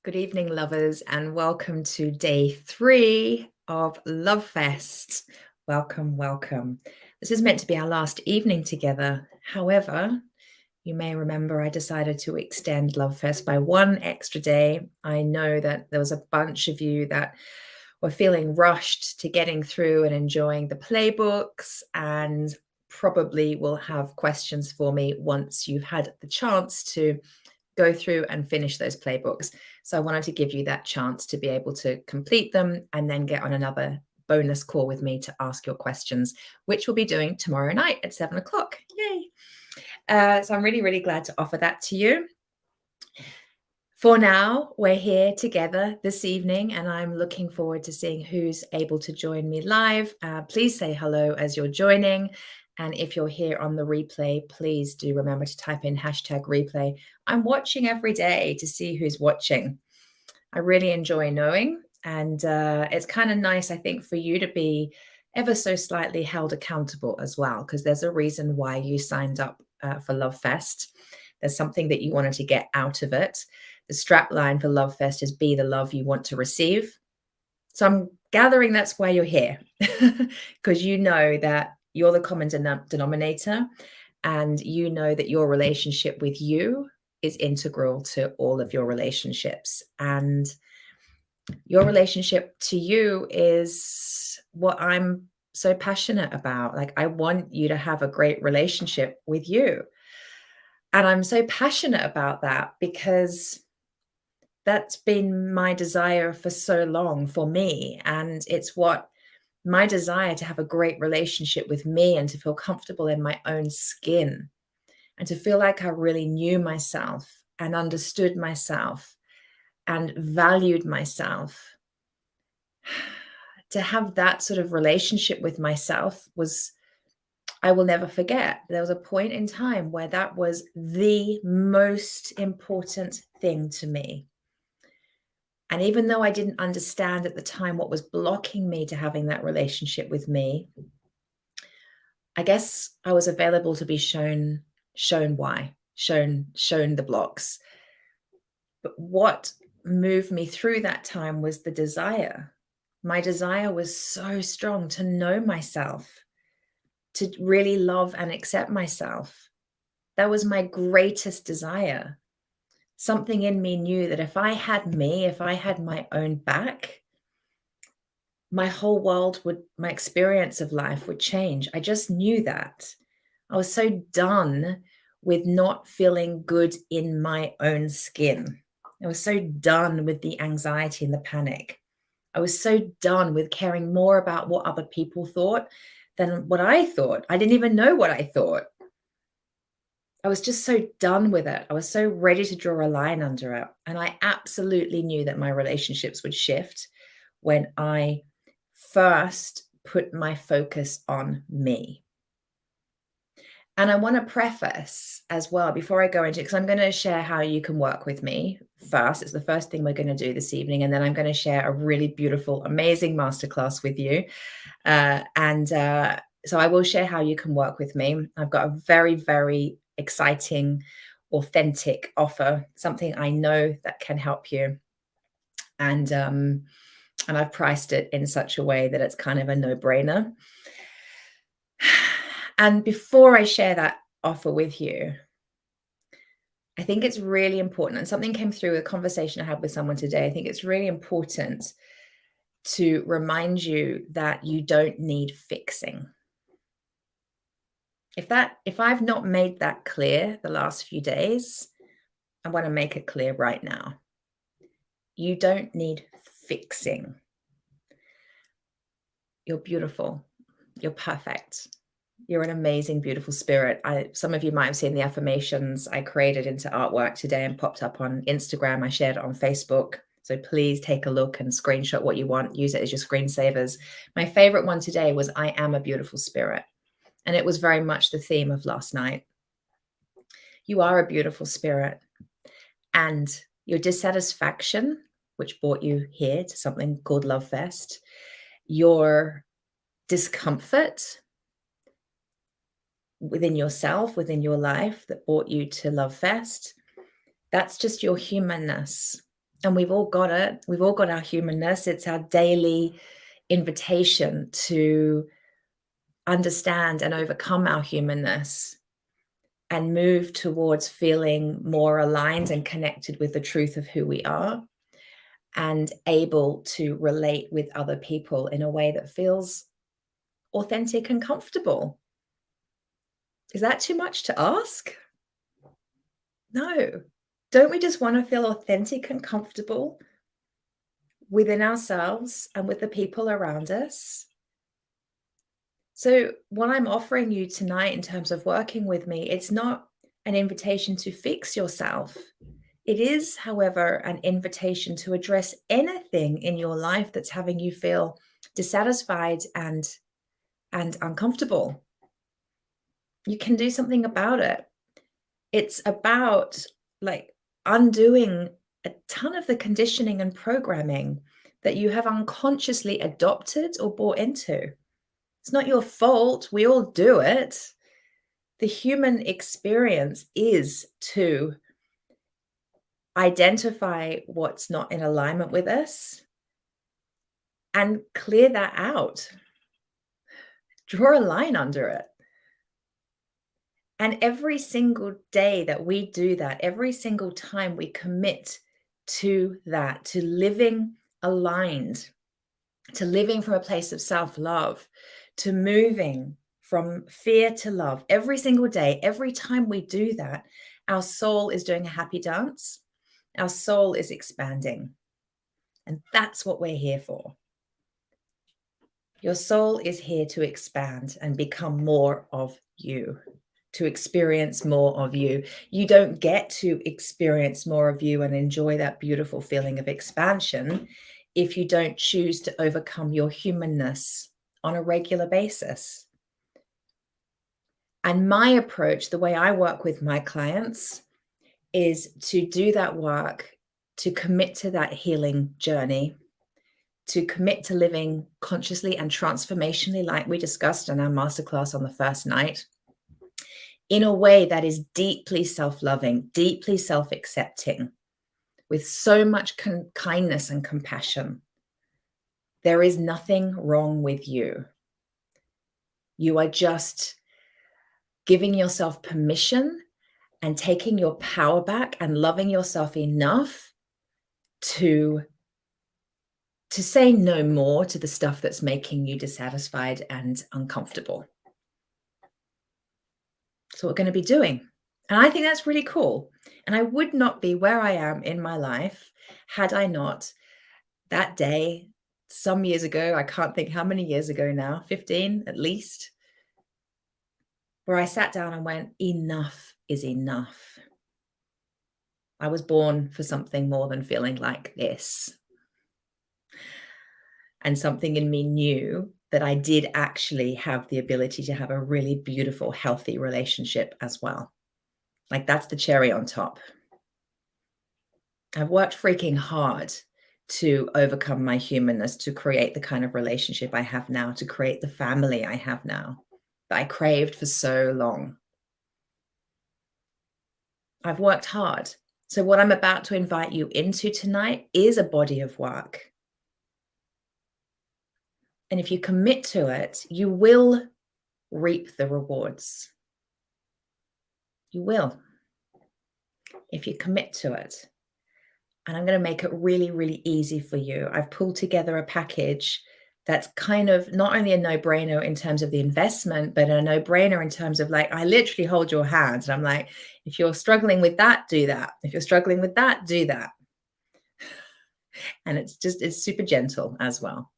Good evening, lovers, and welcome to day 3 of LoveFest. Welcome, welcome. This is meant to be our last evening together. However, you may remember I decided to extend LoveFest by one extra day. I know that there was a bunch of you that were feeling rushed to getting through and enjoying the playbooks, and probably will have questions for me once you've had the chance to go through and finish those playbooks. So I wanted to give you that chance to be able to complete them and then get on another bonus call with me to ask your questions, which we'll be doing tomorrow night at 7 o'clock. Yay. So I'm really, really glad to offer that to you. For now, we're here together this evening, and I'm looking forward to seeing who's able to join me live. Please say hello as you're joining. And if you're here on the replay, please do remember to type in #replay. I'm watching every day to see who's watching. I really enjoy knowing. And it's kind of nice, I think, for you to be ever so slightly held accountable as well, because there's a reason why you signed up for LoveFest. There's something that you wanted to get out of it. The strap line for LoveFest is be the love you want to receive. So I'm gathering that's why you're here, because you know that you're the common denominator, and you know that your relationship with you is integral to all of your relationships. And your relationship to you is what I'm so passionate about. Like, I want you to have a great relationship with you. And I'm so passionate about that because that's been my desire for so long for me. And it's what my desire to have a great relationship with me and to feel comfortable in my own skin and to feel like I really knew myself and understood myself and valued myself. To have that sort of relationship with myself was, I will never forget. There was a point in time where that was the most important thing to me. And even though I didn't understand at the time what was blocking me to having that relationship with me, I guess I was available to be shown why, shown the blocks. But what moved me through that time was the desire. My desire was so strong to know myself, to really love and accept myself. That was my greatest desire. Something in me knew that if I had my own back, my whole world my experience of life would change. I just knew that. I was so done with not feeling good in my own skin. I was so done with the anxiety and the panic. I was so done with caring more about what other people thought than what I thought. I didn't even know what I thought. I was just so done with it. I was so ready to draw a line under it. And I absolutely knew that my relationships would shift when I first put my focus on me. And I want to preface as well before I go into it, because I'm going to share how you can work with me first. It's the first thing we're going to do this evening. And then I'm going to share a really beautiful, amazing masterclass with you. So I will share how you can work with me. I've got a very, very exciting, authentic offer, something I know that can help you. And I've priced it in such a way that it's kind of a no-brainer. And before I share that offer with you, I think it's really important, and something came through a conversation I had with someone today. I think it's really important to remind you that you don't need fixing. If I've not made that clear the last few days, I want to make it clear right now. You don't need fixing. You're beautiful. You're perfect. You're an amazing, beautiful spirit. Some of you might have seen the affirmations I created into artwork today and popped up on Instagram. I shared it on Facebook. So please take a look and screenshot what you want. Use it as your screensavers. My favorite one today was I am a beautiful spirit. And it was very much the theme of last night. You are a beautiful spirit. And your dissatisfaction, which brought you here to something called LoveFest, your discomfort within yourself, within your life that brought you to LoveFest, that's just your humanness. And we've all got it. We've all got our humanness. It's our daily invitation to understand and overcome our humanness and move towards feeling more aligned and connected with the truth of who we are and able to relate with other people in a way that feels authentic and comfortable. Is that too much to ask? No. Don't we just want to feel authentic and comfortable within ourselves and with the people around us? So, what I'm offering you tonight in terms of working with me, it's not an invitation to fix yourself. It is, however, an invitation to address anything in your life that's having you feel dissatisfied and uncomfortable. You can do something about it. It's about like undoing a ton of the conditioning and programming that you have unconsciously adopted or bought into. It's not your fault. We all do it. The human experience is to identify what's not in alignment with us and clear that out. Draw a line under it. And every single day that we do that, every single time we commit to that, to living aligned, to living from a place of self-love, to moving from fear to love, every single day, every time we do that, our soul is doing a happy dance. Our soul is expanding. And that's what we're here for. Your soul is here to expand and become more of you, to experience more of you. You don't get to experience more of you and enjoy that beautiful feeling of expansion if you don't choose to overcome your humanness on a regular basis. And my approach, the way I work with my clients, is to do that work, to commit to that healing journey, to commit to living consciously and transformationally, like we discussed in our masterclass on the first night, in a way that is deeply self-loving, deeply self-accepting, with so much kindness and compassion. There is nothing wrong with you. You are just giving yourself permission and taking your power back and loving yourself enough to say no more to the stuff that's making you dissatisfied and uncomfortable. That's what we're going to be doing. And I think that's really cool. And I would not be where I am in my life had I not that day, some years ago, I can't think how many years ago now, 15 at least, where I sat down and went, enough is enough. I was born for something more than feeling like this. And something in me knew that I did actually have the ability to have a really beautiful, healthy relationship as well. Like that's the cherry on top. I've worked freaking hard to overcome my humanness, to create the kind of relationship I have now, to create the family I have now that I craved for so long. I've worked hard. So what I'm about to invite you into tonight is a body of work. And if you commit to it, you will reap the rewards. You will, if you commit to it. And I'm going to make it really, really easy for you. I've pulled together a package that's kind of not only a no-brainer in terms of the investment, but a no-brainer in terms of like, I literally hold your hand and I'm like, if you're struggling with that, do that. If you're struggling with that, do that. And it's super gentle as well.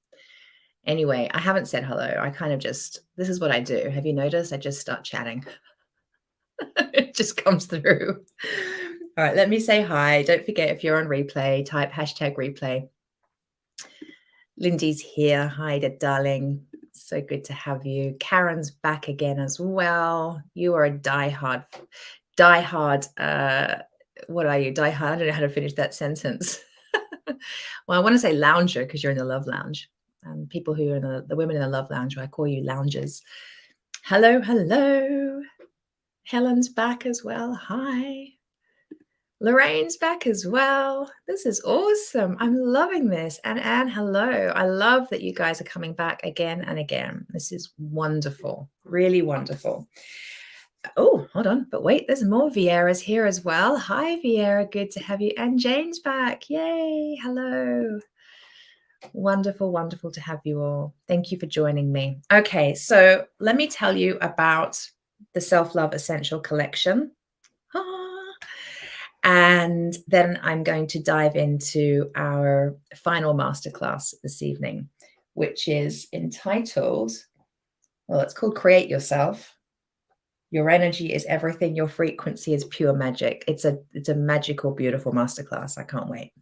Anyway, I haven't said hello. I kind of just, this is what I do. Have you noticed? I just start chatting. It just comes through. All right, let me say hi. Don't forget, if you're on replay, type #replay. Lindy's here. Hi, darling. So good to have you. Karen's back again as well. You are a diehard. What are you? Diehard. I don't know how to finish that sentence. Well, I want to say lounger because you're in the love lounge. And people who are in the women in the love lounge, I call you loungers. Hello, hello. Helen's back as well. Hi. Lorraine's back as well. This is awesome. I'm loving this. And Anne, hello. I love that you guys are coming back again and again. This is wonderful. Really wonderful. Oh, hold on. But wait, there's more Vieira's here as well. Hi, Vieira. Good to have you. And Jane's back. Yay. Hello. Wonderful, wonderful to have you all. Thank you for joining me. Okay, so let me tell you about the Self-Love Essential Collection. And then I'm going to dive into our final masterclass this evening, which is entitled, well, it's called Create Yourself. Your energy is everything. Your frequency is pure magic. It's a magical, beautiful masterclass. I can't wait.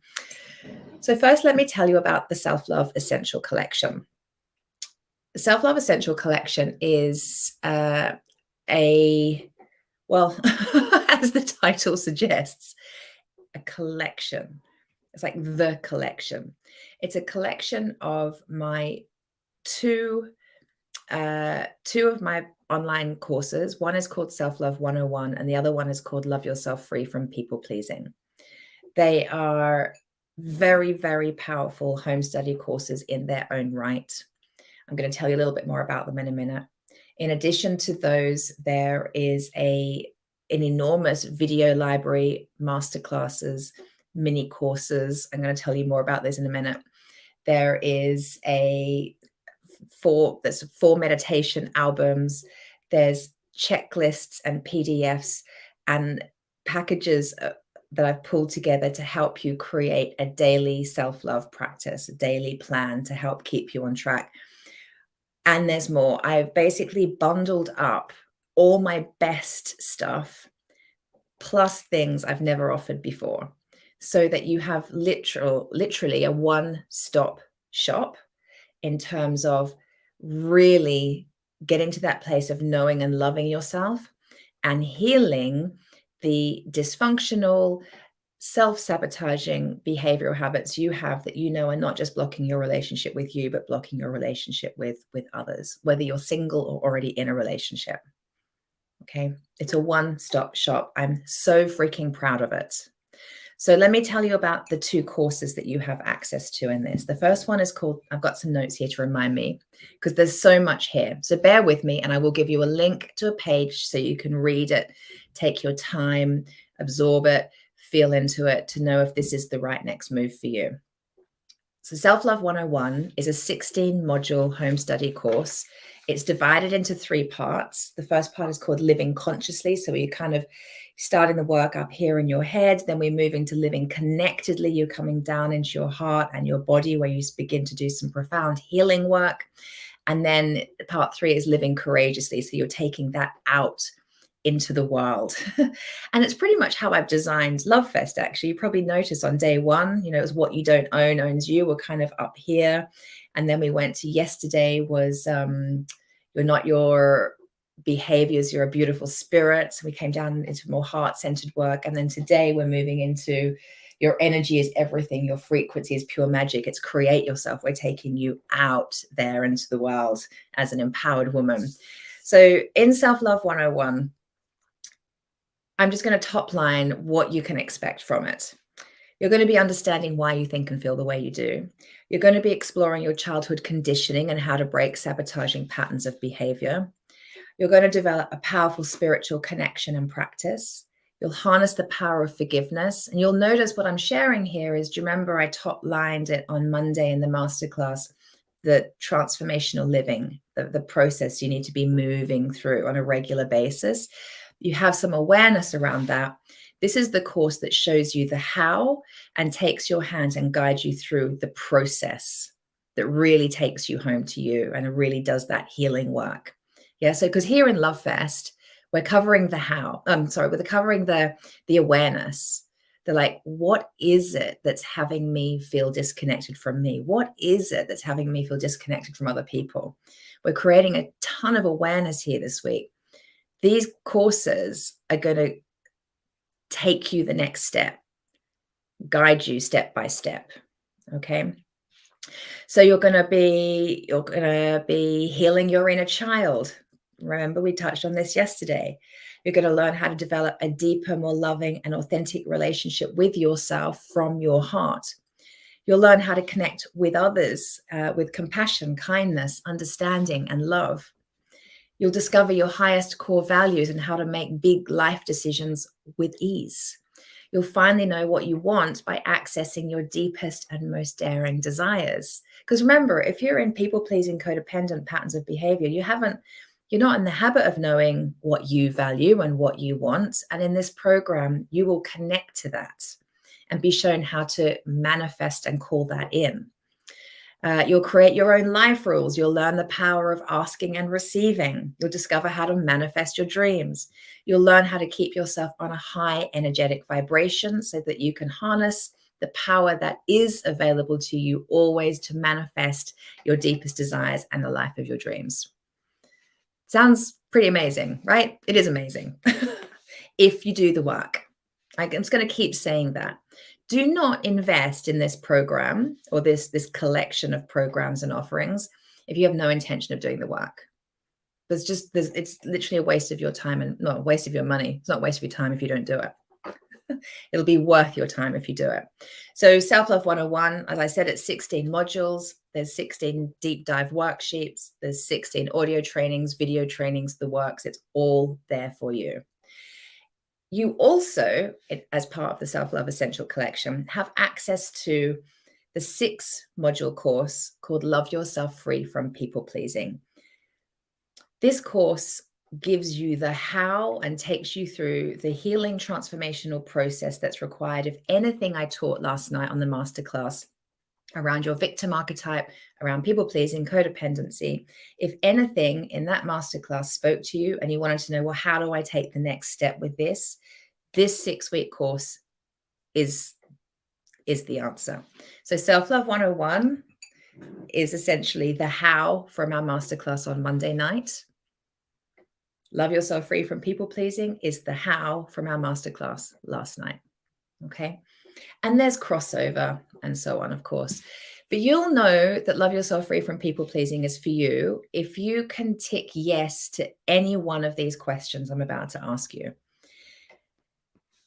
So first, let me tell you about the Self-Love Essential Collection. The Self-Love Essential Collection is well, as the title suggests, a collection. It's like the collection. It's a collection of my two of my online courses. One is called Self-Love 101, and the other one is called Love Yourself Free from People Pleasing. They are very, very powerful home study courses in their own right. I'm going to tell you a little bit more about them in a minute. In addition to those, there is an enormous video library, masterclasses, mini courses. I'm going to tell you more about this in a minute. There is there's 4 meditation albums. There's checklists and PDFs and packages that I've pulled together to help you create a daily self-love practice, a daily plan to help keep you on track. And there's more. I've basically bundled up all my best stuff plus things I've never offered before, so that you have literally a one-stop shop in terms of really getting to that place of knowing and loving yourself and healing the dysfunctional, self-sabotaging behavioral habits you have that you know are not just blocking your relationship with you, but blocking your relationship with others, whether you're single or already in a relationship. Okay, it's a one-stop shop. I'm so freaking proud of it. So let me tell you about the 2 courses that you have access to in this. The first one is called, I've got some notes here to remind me because there's so much here. So bear with me and I will give you a link to a page so you can read it, take your time, absorb it, feel into it to know if this is the right next move for you. So Self-Love 101 is a 16-module home study course. It's divided into 3 parts. The first part is called Living Consciously. So you're kind of starting the work up here in your head. Then we're moving to Living Connectedly. You're coming down into your heart and your body where you begin to do some profound healing work. And then part 3 is Living Courageously. So you're taking that out into the world. And it's pretty much how I've designed LoveFest, actually. You probably noticed on day 1, it was what you don't own owns you. We're kind of up here. And then we went to yesterday was you're not your behaviors, you're a beautiful spirit. So we came down into more heart-centered work. And then today we're moving into your energy is everything. Your frequency is pure magic. It's create yourself. We're taking you out there into the world as an empowered woman. So in Self-Love 101, I'm just going to top line what you can expect from it. You're going to be understanding why you think and feel the way you do. You're going to be exploring your childhood conditioning and how to break sabotaging patterns of behavior. You're going to develop a powerful spiritual connection and practice. You'll harness the power of forgiveness. And you'll notice what I'm sharing here is, do you remember I top lined it on Monday in the masterclass, the transformational living, the process you need to be moving through on a regular basis. You have some awareness around that. This is the course that shows you the how and takes your hand and guides you through the process that really takes you home to you and it really does that healing work. Yeah, so because here in LoveFest, we're covering the how. We're covering the awareness. They're like, what is it that's having me feel disconnected from me? What is it that's having me feel disconnected from other people? We're creating a ton of awareness here this week. These courses are going to take you the next step, guide you step by step. Okay. So you're going to be healing your inner child. Remember, we touched on this yesterday. You're going to learn how to develop a deeper, more loving and authentic relationship with yourself from your heart. You'll learn how to connect with others with compassion, kindness, understanding, and love. You'll discover your highest core values and how to make big life decisions with ease. You'll finally know what you want by accessing your deepest and most daring desires. Because remember, if you're in people-pleasing, codependent patterns of behavior, you're not in the habit of knowing what you value and what you want. And in this program, you will connect to that and be shown how to manifest and call that in. You'll create your own life rules. You'll learn the power of asking and receiving. You'll discover how to manifest your dreams. You'll learn how to keep yourself on a high energetic vibration so that you can harness the power that is available to you always to manifest your deepest desires and the life of your dreams. Sounds pretty amazing, right? It is amazing if you do the work. I'm just going to keep saying that. Do not invest in this program or this collection of programs and offerings if you have no intention of doing the work. It's literally a waste of your time and not a waste of your money. It's not a waste of your time if you don't do it. It'll be worth your time if you do it. So Self-Love 101, as I said, it's 16 modules. There's 16 deep dive worksheets. There's 16 audio trainings, video trainings, the works. It's all there for you. You also, as part of the Self-Love Essential Collection, have access to the 6-module course called Love Yourself Free from People Pleasing. This course gives you the how and takes you through the healing transformational process that's required of anything I taught last night on the masterclass around your victim archetype, around people pleasing, codependency. If anything in that masterclass spoke to you and you wanted to know, well, how do I take the next step with this? This 6-week course is the answer. So Self-Love 101 is essentially the how from our masterclass on Monday night. Love Yourself Free from People Pleasing is the how from our masterclass last night. Okay. And there's crossover and so on, of course. But you'll know that Love Yourself Free from People Pleasing is for you if you can tick yes to any one of these questions I'm about to ask you.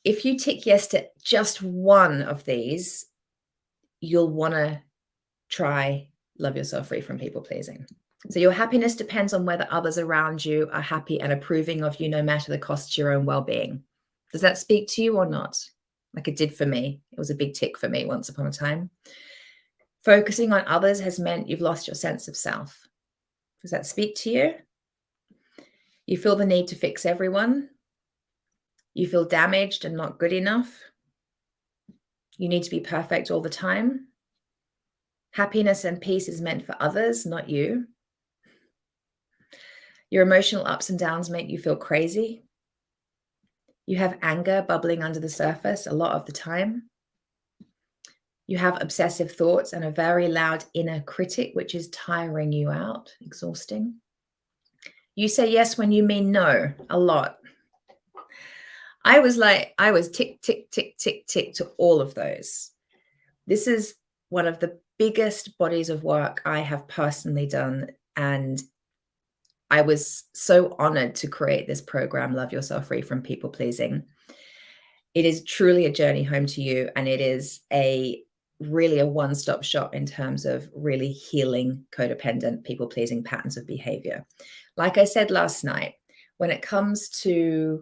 If you tick yes to just one of these, you'll want to try Love Yourself Free from People Pleasing. So your happiness depends on whether others around you are happy and approving of you, no matter the cost to your own well-being. Does that speak to you or not? Like it did for me. It was a big tick for me once upon a time. Focusing on others has meant you've lost your sense of self. Does that speak to you? You feel the need to fix everyone. You feel damaged and not good enough. You need to be perfect all the time. Happiness and peace is meant for others, not you. Your emotional ups and downs make you feel crazy. You have anger bubbling under the surface a lot of the time. You have obsessive thoughts and a very loud inner critic, which is tiring you out, exhausting. You say yes when you mean no, a lot. I was tick, tick, tick, tick, tick to all of those. This is one of the biggest bodies of work I have personally done. And I was so honored to create this program, Love Yourself Free from People Pleasing. It is truly a journey home to you. And it is really a one-stop shop in terms of really healing codependent, people-pleasing patterns of behavior. Like I said last night, when it comes to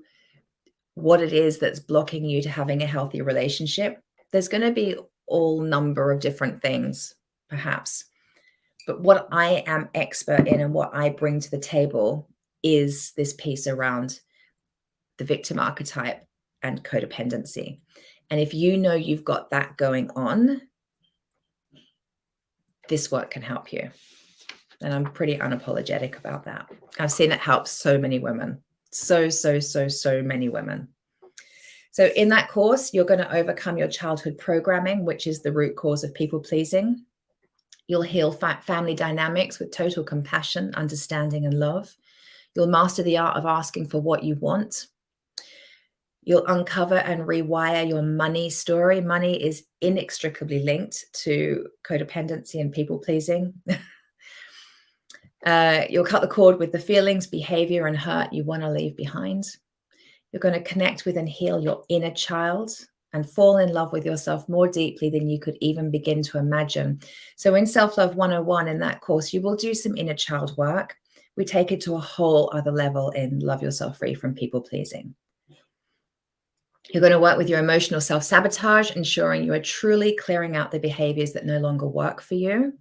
what it is that's blocking you to having a healthy relationship, there's going to be all number of different things, perhaps. But what I am expert in and what I bring to the table is this piece around the victim archetype and codependency. And if you know you've got that going on, this work can help you. And I'm pretty unapologetic about that. I've seen it help so many women. So many women. So in that course, you're going to overcome your childhood programming, which is the root cause of people pleasing. You'll heal family dynamics with total compassion, understanding, and love. You'll master the art of asking for what you want. You'll uncover and rewire your money story. Money is inextricably linked to codependency and people pleasing. You'll cut the cord with the feelings, behavior, and hurt you want to leave behind. You're going to connect with and heal your inner child and fall in love with yourself more deeply than you could even begin to imagine. So in Self-Love 101, in that course, you will do some inner child work. We take it to a whole other level in Love Yourself Free from People Pleasing. You're going to work with your emotional self-sabotage, ensuring you are truly clearing out the behaviors that no longer work for you.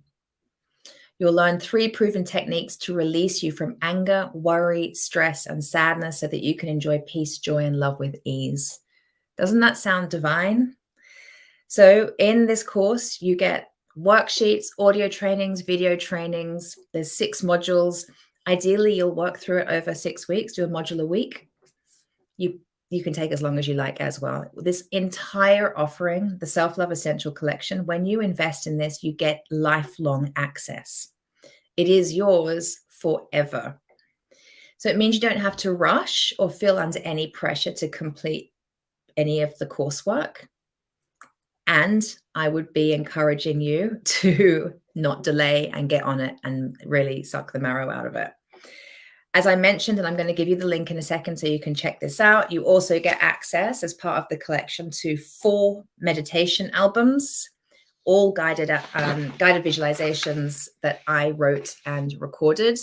You'll learn 3 proven techniques to release you from anger, worry, stress, and sadness so that you can enjoy peace, joy, and love with ease. Doesn't that sound divine? So in this course, you get worksheets, audio trainings, video trainings. There's 6 modules. Ideally, you'll work through it over 6 weeks, do a module a week. You can take as long as you like as well. This entire offering, the Self-Love Essential Collection, when you invest in this, you get lifelong access. It is yours forever. So it means you don't have to rush or feel under any pressure to complete any of the coursework. And I would be encouraging you to not delay and get on it and really suck the marrow out of it. As I mentioned, and I'm going to give you the link in a second so you can check this out, you also get access as part of the collection to 4 meditation albums, all guided visualizations that I wrote and recorded.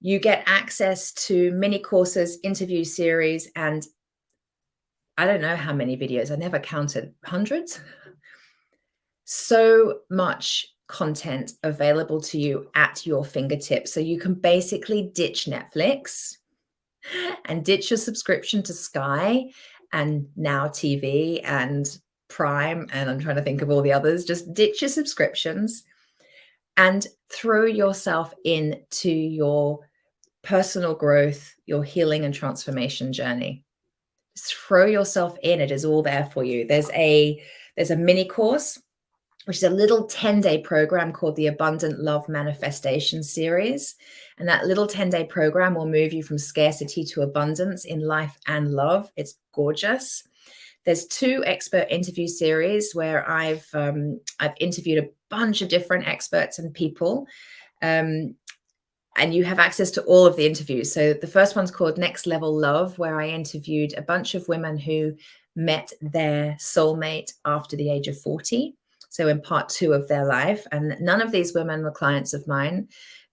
You get access to mini courses, interview series, and I don't know how many videos. I never counted. Hundreds? So much content available to you at your fingertips. So you can basically ditch Netflix and ditch your subscription to Sky and Now TV and Prime, and I'm trying to think of all the others. Just ditch your subscriptions and throw yourself into your personal growth, your healing and transformation journey. Just throw yourself in. It is all there for you. There's a mini course, which is a little 10-day program called the Abundant Love Manifestation Series. And that little 10-day program will move you from scarcity to abundance in life and love. It's gorgeous. There's 2 expert interview series where I've interviewed a bunch of different experts and people. And you have access to all of the interviews. So the first one's called Next Level Love, where I interviewed a bunch of women who met their soulmate after the age of 40. So in part 2 of their life. And none of these women were clients of mine.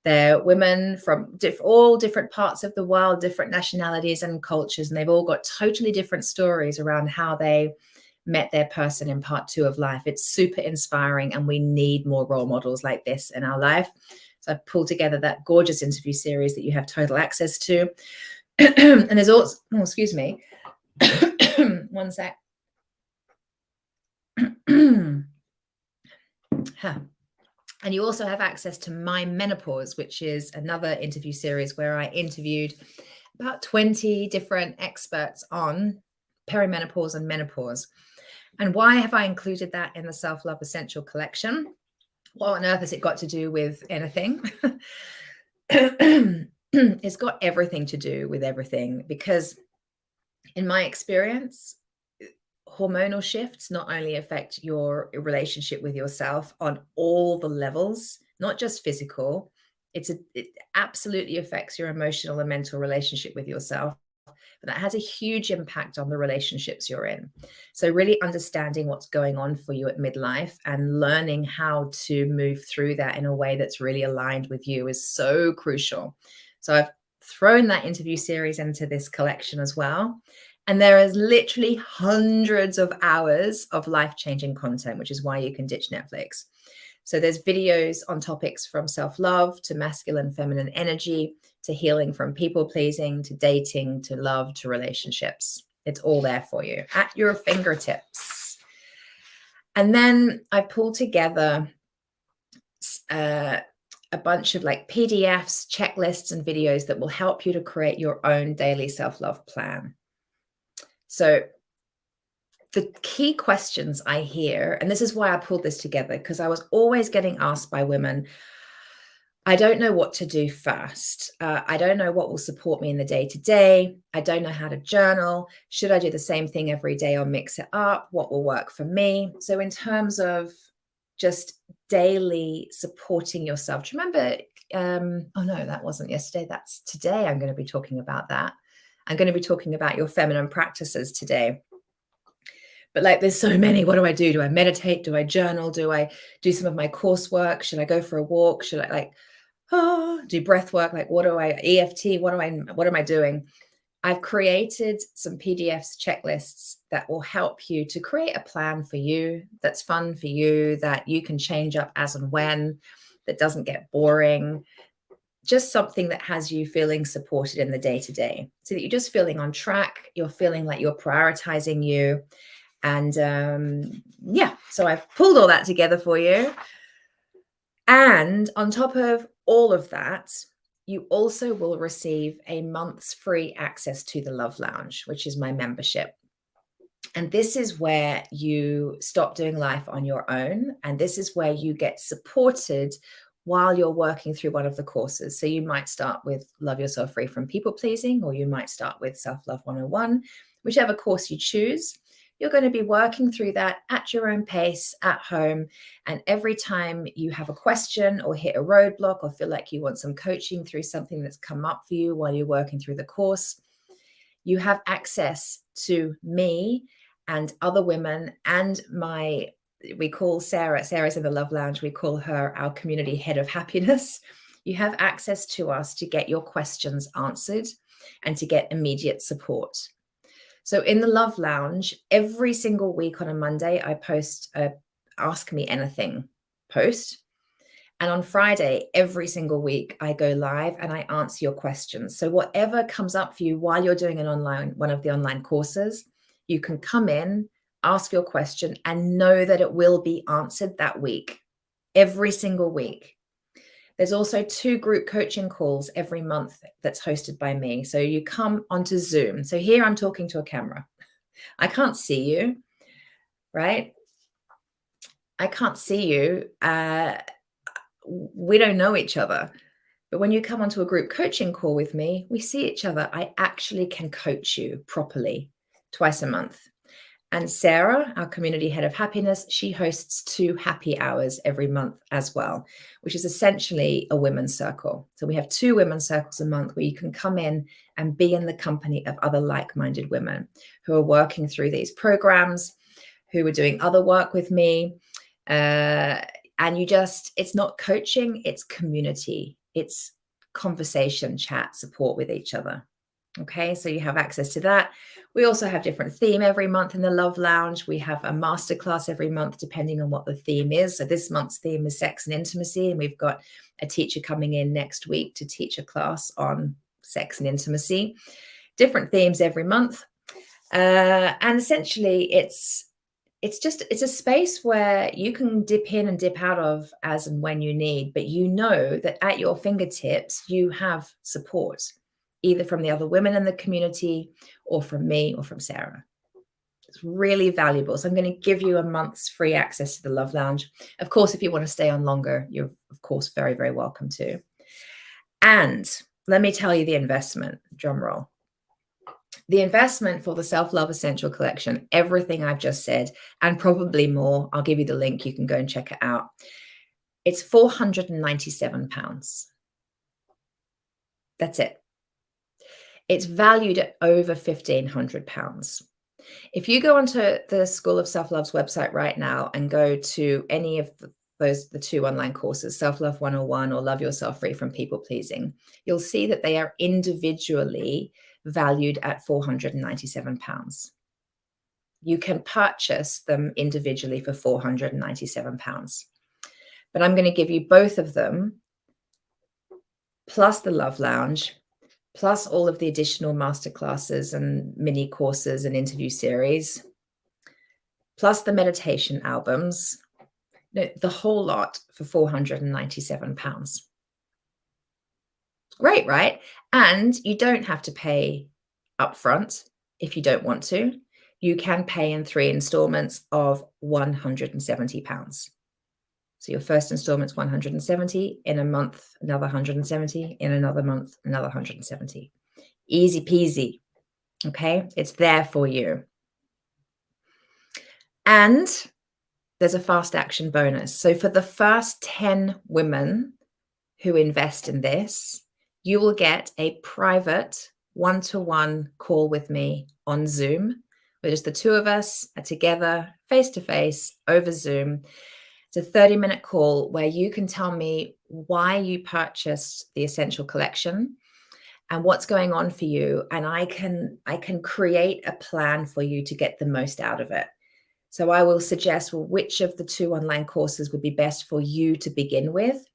They're women from all different parts of the world, different nationalities and cultures. And they've all got totally different stories around how they met their person in part 2 of life. It's super inspiring. And we need more role models like this in our life. So I've pulled together that gorgeous interview series that you have total access to. And there's also, oh, excuse me. One sec. And you also have access to My Menopause, which is another interview series where I interviewed about 20 different experts on perimenopause and menopause. And why have I included that in the Self-Love Essential Collection? What on earth has it got to do with anything? It's got everything to do with everything, because in my experience, hormonal shifts not only affect your relationship with yourself on all the levels, not just physical, it absolutely affects your emotional and mental relationship with yourself. But that has a huge impact on the relationships you're in. So really understanding what's going on for you at midlife and learning how to move through that in a way that's really aligned with you is so crucial. So I've thrown that interview series into this collection as well. And there is literally hundreds of hours of life-changing content, which is why you can ditch Netflix. So there's videos on topics from self-love to masculine, feminine energy, to healing from people-pleasing, to dating, to love, to relationships. It's all there for you at your fingertips. And then I pulled together a bunch of like PDFs, checklists, and videos that will help you to create your own daily self-love plan. So the key questions I hear, and this is why I pulled this together, because I was always getting asked by women, I don't know what to do first. I don't know what will support me in the day-to-day. I don't know how to journal. Should I do the same thing every day or mix it up? What will work for me? So in terms of just daily supporting yourself, do you remember, oh no, that wasn't yesterday. That's today. I'm going to be talking about that. I'm going to be talking about your feminine practices today. But like, there's so many. What do I do? Do I meditate? Do I journal? Do I do some of my coursework? Should I go for a walk? Should I do breath work? Like, what do I, EFT? What am I doing? I've created some PDFs, checklists that will help you to create a plan for you that's fun for you, that you can change up as and when, that doesn't get boring. Just something that has you feeling supported in the day-to-day, so that you're just feeling on track. You're feeling like you're prioritizing you. And so I've pulled all that together for you. And on top of all of that, you also will receive a month's free access to the Love Lounge, which is my membership. And this is where you stop doing life on your own. And this is where you get supported while you're working through one of the courses. So you might start with Love Yourself Free from People Pleasing, or you might start with Self-Love 101, whichever course you choose. You're going to be working through that at your own pace at home. And every time you have a question or hit a roadblock or feel like you want some coaching through something that's come up for you while you're working through the course, you have access to me and other women and we call Sarah's in the Love Lounge, we call her our community head of happiness. You have access to us to get your questions answered and to get immediate support. So in the Love Lounge, every single week on a Monday, I post a Ask Me Anything post. And on Friday, every single week, I go live and I answer your questions. So whatever comes up for you while you're doing one of the online courses, you can come in, ask your question, and know that it will be answered that week, every single week. There's also 2 group coaching calls every month that's hosted by me. So you come onto Zoom. So here I'm talking to a camera. I can't see you, right? I can't see you. We don't know each other. But when you come onto a group coaching call with me, we see each other. I actually can coach you properly twice a month. And Sarah, our community head of happiness, she hosts 2 happy hours every month as well, which is essentially a women's circle. So we have 2 women's circles a month where you can come in and be in the company of other like-minded women who are working through these programs, who are doing other work with me. And it's not coaching, it's community. It's conversation, chat, support with each other. Okay, so you have access to that. We also have different theme every month in the Love Lounge. We have a masterclass every month, depending on what the theme is. So this month's theme is sex and intimacy. And we've got a teacher coming in next week to teach a class on sex and intimacy. Different themes every month. And essentially it's a space where you can dip in and dip out of as and when you need, but you know that at your fingertips, you have support, either from the other women in the community or from me or from Sarah. It's really valuable. So I'm going to give you a month's free access to the Love Lounge. Of course, if you want to stay on longer, you're of course very, very welcome to. And let me tell you the investment, drum roll. The investment for the Self-Love Essential Collection, everything I've just said, and probably more, I'll give you the link, you can go and check it out. It's £497. That's it. It's valued at over £1,500. If you go onto the School of Self-Love's website right now and go to any of the 2 online courses, Self-Love 101 or Love Yourself Free from People Pleasing, you'll see that they are individually valued at £497. You can purchase them individually for £497. But I'm going to give you both of them, plus the Love Lounge, plus all of the additional masterclasses and mini courses and interview series, plus the meditation albums, the whole lot for £497. Great, right? And you don't have to pay upfront if you don't want to. You can pay in 3 installments of £170. So your first installment's 170, in a month, another 170, in another month, another 170. Easy peasy. Okay, it's there for you. And there's a fast action bonus. So for the first 10 women who invest in this, you will get a private one-to-one call with me on Zoom. Where just the two of us are together, face-to-face, over Zoom. It's a 30-minute call where you can tell me why you purchased the Essential Collection and what's going on for you. And I can create a plan for you to get the most out of it. So I will suggest, well, which of the 2 online courses would be best for you to begin with.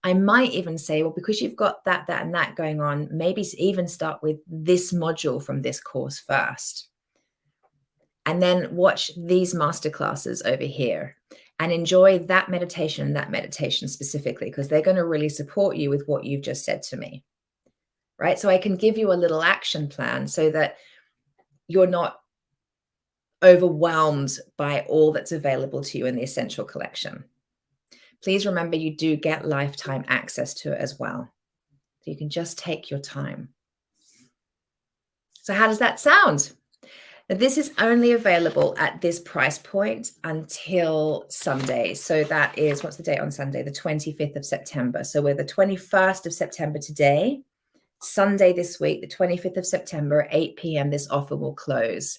I might even say, well, because you've got that, and that going on, maybe even start with this module from this course first. And then watch these masterclasses over here and enjoy that meditation specifically, because they're going to really support you with what you've just said to me, right? So I can give you a little action plan so that you're not overwhelmed by all that's available to you in the Essential Collection. Please remember, you do get lifetime access to it as well. So you can just take your time. So how does that sound? Now, this is only available at this price point until Sunday. So that is, what's the date on Sunday? The 25th of September. So we're the 21st of September today. Sunday this week, the 25th of September at 8 p.m., this offer will close.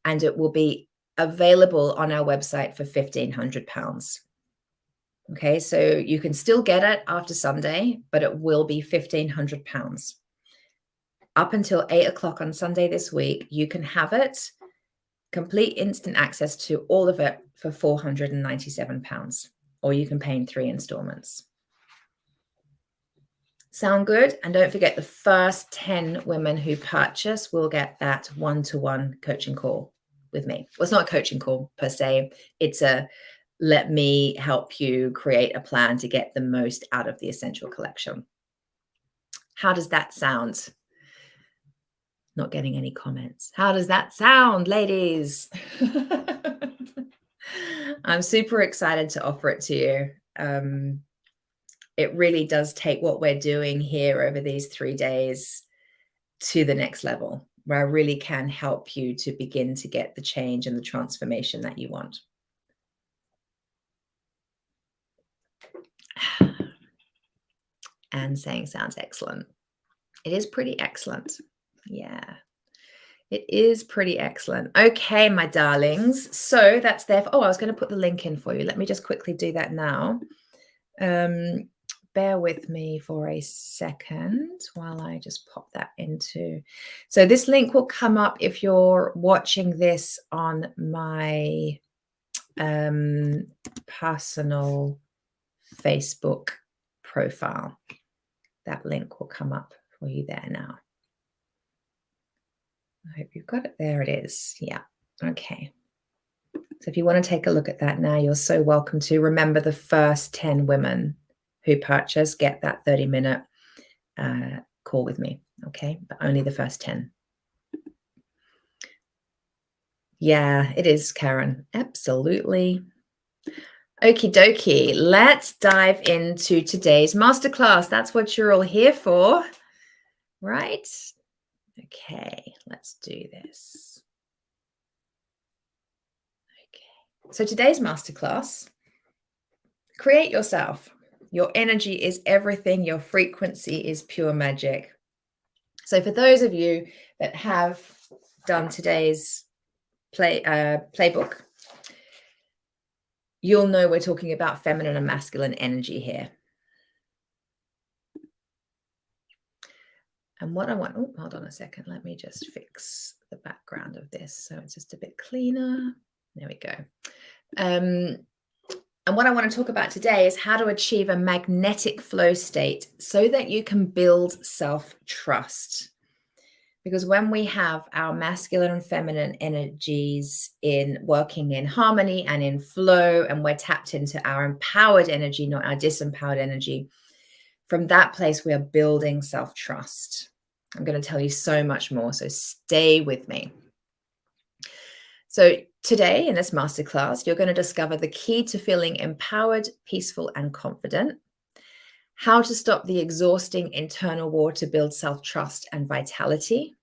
And it will be available on our website for £1,500. Okay, so you can still get it after Sunday, but it will be £1,500. Up until 8 o'clock on Sunday this week, you can have it, complete instant access to all of it for £497, or you can pay in 3 installments. Sound good? And don't forget, the first 10 women who purchase will get that one-to-one coaching call with me. Well, it's not a coaching call per se. It's a let me help you create a plan to get the most out of the Essential Collection. How does that sound? Not getting any comments. How does that sound, ladies? I'm super excited to offer it to you. It really does take what we're doing here over these 3 days to the next level, where I really can help you to begin to get the change and the transformation that you want. And saying sounds excellent. It is pretty excellent. Yeah, it is pretty excellent. Okay, my darlings. So that's there. I was going to put the link in for you. Let me just quickly do that now. Bear with me for a second while I just pop that into. So this link will come up if you're watching this on my personal Facebook profile. That link will come up for you there now. I hope you've got it. There it is. Yeah. Okay. So if you want to take a look at that now, you're so welcome to. Remember, the first 10 women who purchase get that 30-minute call with me. Okay. But only the first 10. Yeah, it is, Karen. Absolutely. Okie dokie. Let's dive into today's masterclass. That's what you're all here for, right? Okay, let's do this. Okay. So today's masterclass, create yourself. Your energy is everything. Your frequency is pure magic. So for those of you that have done today's playbook, you'll know we're talking about feminine and masculine energy here. And what I want, hold on a second. Let me just fix the background of this so it's just a bit cleaner. There we go. And what I want to talk about today is how to achieve a magnetic flow state so that you can build self-trust. Because when we have our masculine and feminine energies working in harmony and in flow, and we're tapped into our empowered energy, not our disempowered energy, from that place, we are building self-trust. I'm going to tell you so much more, so stay with me. So today in this masterclass, you're going to discover the key to feeling empowered, peaceful, and confident, how to stop the exhausting internal war to build self-trust and vitality,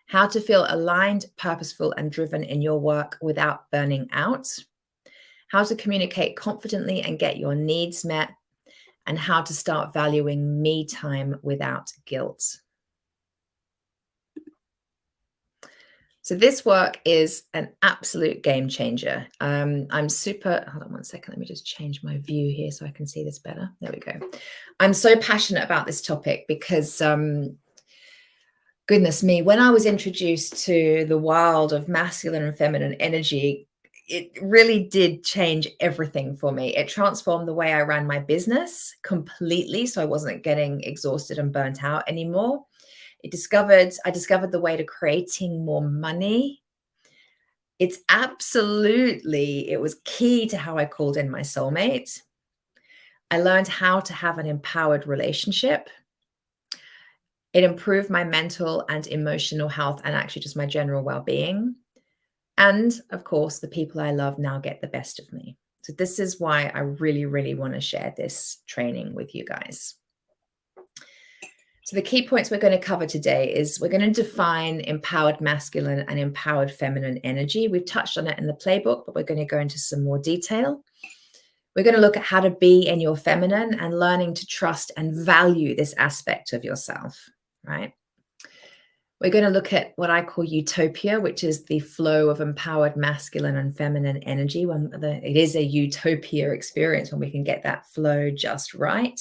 how to feel aligned, purposeful, and driven in your work without burning out, how to communicate confidently and get your needs met, and how to start valuing me time without guilt. So this work is an absolute game changer. I'm super, hold on one second, let me just change my view here so I can see this better. There we go. I'm so passionate about this topic because goodness me, when I was introduced to the world of masculine and feminine energy, it really did change everything for me. It transformed the way I ran my business completely, so I wasn't getting exhausted and burnt out anymore. I discovered the way to creating more money. It was key to how I called in my soulmate. I learned how to have an empowered relationship. It improved my mental and emotional health and actually just my general well-being. And of course, the people I love now get the best of me. So this is why I really, really want to share this training with you guys. So the key points we're going to cover today is we're going to define empowered masculine and empowered feminine energy. We've touched on it in the playbook, but we're going to go into some more detail. We're going to look at how to be in your feminine and learning to trust and value this aspect of yourself, right? We're going to look at what I call utopia, which is the flow of empowered masculine and feminine energy. It is a utopia experience when we can get that flow just right.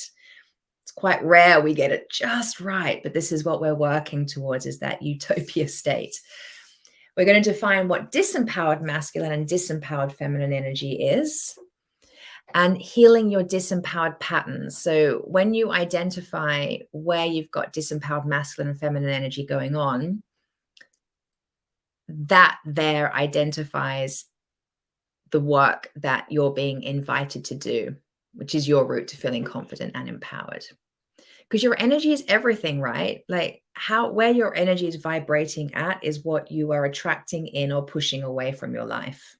It's quite rare we get it just right, but this is what we're working towards, is that utopia state. We're going to define what disempowered masculine and disempowered feminine energy is, and healing your disempowered patterns. So when you identify where you've got disempowered masculine and feminine energy going on, that there identifies the work that you're being invited to do, which is your route to feeling confident and empowered. Because your energy is everything, right? Like where your energy is vibrating at is what you are attracting in or pushing away from your life.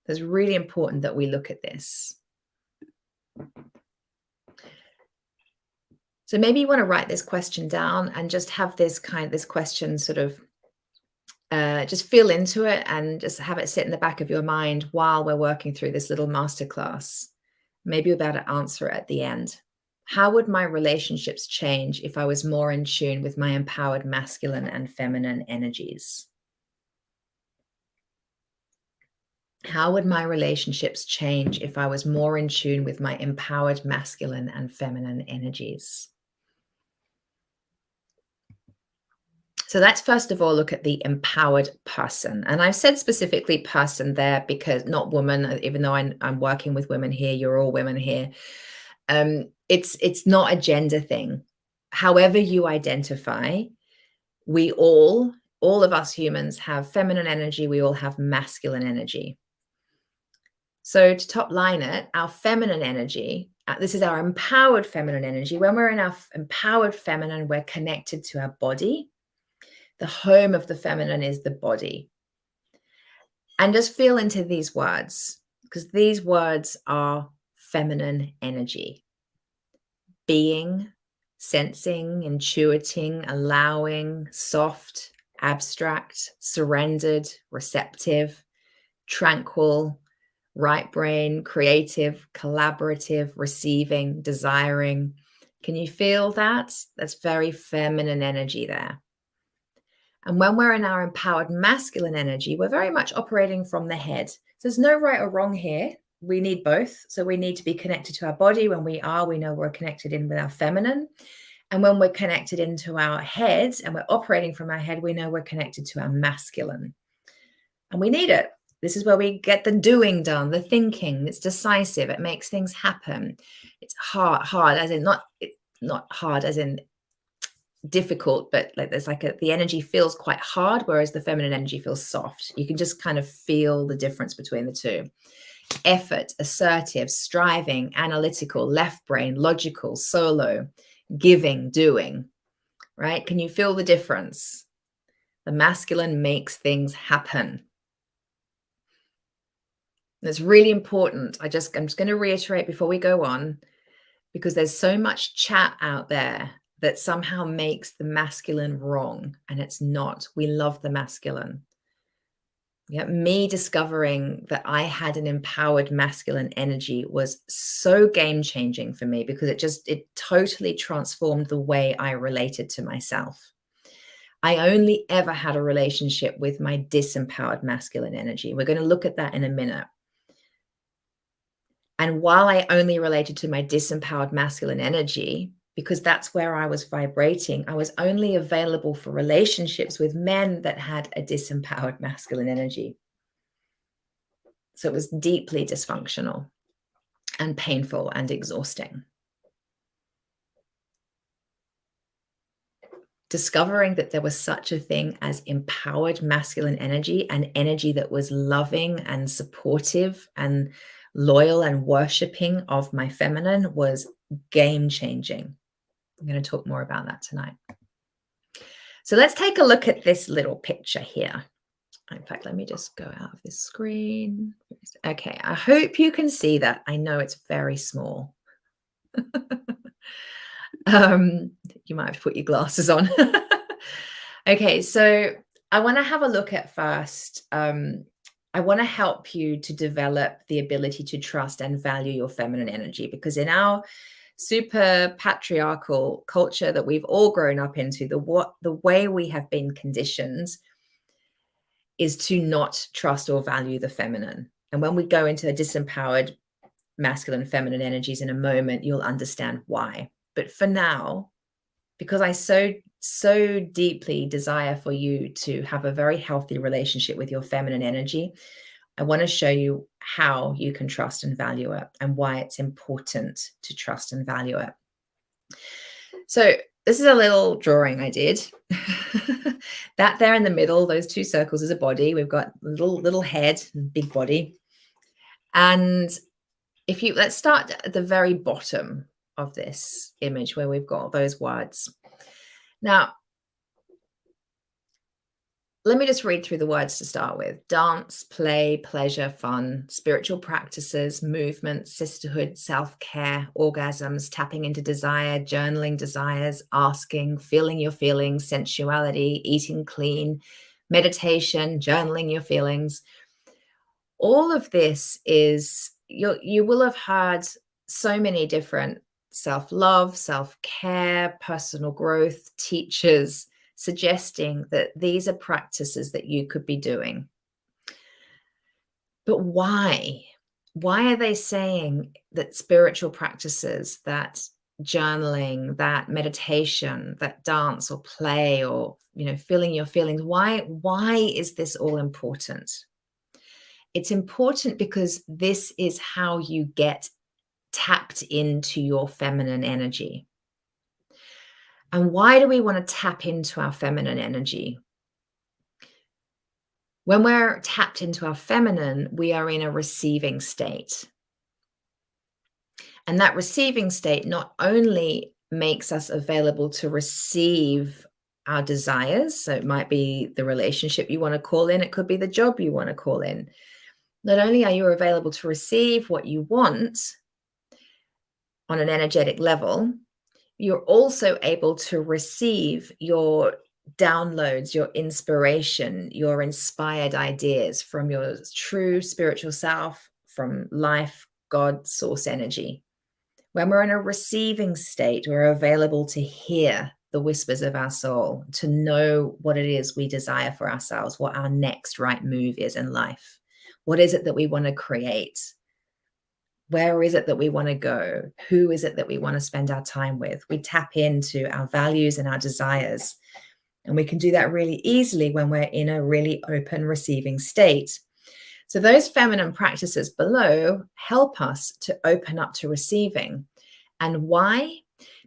So it's really important that we look at this. So maybe you want to write this question down and just have this question sort of just feel into it and just have it sit in the back of your mind while we're working through this little masterclass. Maybe you're about to answer it at the end. How would my relationships change if I was more in tune with my empowered masculine and feminine energies? How would my relationships change if I was more in tune with my empowered masculine and feminine energies? So let's first of all look at the empowered person. And I've said specifically person there because not woman, even though I'm working with women here, you're all women here. It's not a gender thing. However you identify, we all of us humans have feminine energy. We all have masculine energy. So to top line it, our feminine energy, this is our empowered feminine energy. When we're in our empowered feminine, we're connected to our body. The home of the feminine is the body. And just feel into these words, because these words are feminine energy. Being, sensing, intuiting, allowing, soft, abstract, surrendered, receptive, tranquil, right brain, creative, collaborative, receiving, desiring. Can you feel that? That's very feminine energy there. And when we're in our empowered masculine energy, we're very much operating from the head. So there's no right or wrong here. We need both. So we need to be connected to our body. When we know we're connected in with our feminine. And when we're connected into our head and we're operating from our head, we know we're connected to our masculine. And we need it. This is where we get the doing done, the thinking. It's decisive. It makes things happen. It's hard as in not hard as in difficult, but like there's the energy feels quite hard, whereas the feminine energy feels soft. You can just kind of feel the difference between the two. Effort, assertive, striving, analytical, left brain, logical, solo, giving, doing, right? Can you feel the difference? The masculine makes things happen. And it's really important. I'm just going to reiterate before we go on, because there's so much chat out there that somehow makes the masculine wrong, and it's not. We love the masculine. Yeah, me discovering that I had an empowered masculine energy was so game-changing for me, because it totally transformed the way I related to myself. I only ever had a relationship with my disempowered masculine energy. We're going to look at that in a minute. And while I only related to my disempowered masculine energy, because that's where I was vibrating, I was only available for relationships with men that had a disempowered masculine energy. So it was deeply dysfunctional and painful and exhausting. Discovering that there was such a thing as empowered masculine energy, and energy that was loving and supportive and loyal and worshiping of my feminine, was game changing. I'm going to talk more about that tonight. So let's take a look at this little picture here. In fact, let me just go out of this screen. Okay, I hope you can see that. I know it's very small. You might have to put your glasses on. Okay, so I want to have a look at first. I want to help you to develop the ability to trust and value your feminine energy, because in our super patriarchal culture that we've all grown up into, the way we have been conditioned is to not trust or value the feminine. And when we go into disempowered masculine feminine energies in a moment, you'll understand why. But for now, because I so deeply desire for you to have a very healthy relationship with your feminine energy, I want to show you how you can trust and value it, and why it's important to trust and value it. So this is a little drawing I did. That there in the middle, those two circles, is a body. We've got little head and big body. And let's start at the very bottom of this image where we've got those words. Now, let me just read through the words to start with. Dance, play, pleasure, fun, spiritual practices, movement, sisterhood, self-care, orgasms, tapping into desire, journaling desires, asking, feeling your feelings, sensuality, eating clean, meditation, journaling your feelings. All of this is, you will have heard so many different self-love, self-care, personal growth teachers suggesting that these are practices that you could be doing. But why? Why are they saying that spiritual practices, that journaling, that meditation, that dance or play, or feeling your feelings, why is this all important? It's important because this is how you get tapped into your feminine energy. And why do we want to tap into our feminine energy? When we're tapped into our feminine, we are in a receiving state. And that receiving state not only makes us available to receive our desires, so it might be the relationship you want to call in, it could be the job you want to call in. Not only are you available to receive what you want on an energetic level, you're also able to receive your downloads, your inspiration, your inspired ideas from your true spiritual self, from life, God, source energy. When we're in a receiving state, we're available to hear the whispers of our soul, to know what it is we desire for ourselves, what our next right move is in life. What is it that we want to create? Where is it that we want to go? Who is it that we want to spend our time with? We tap into our values and our desires. And we can do that really easily when we're in a really open receiving state. So those feminine practices below help us to open up to receiving. And why?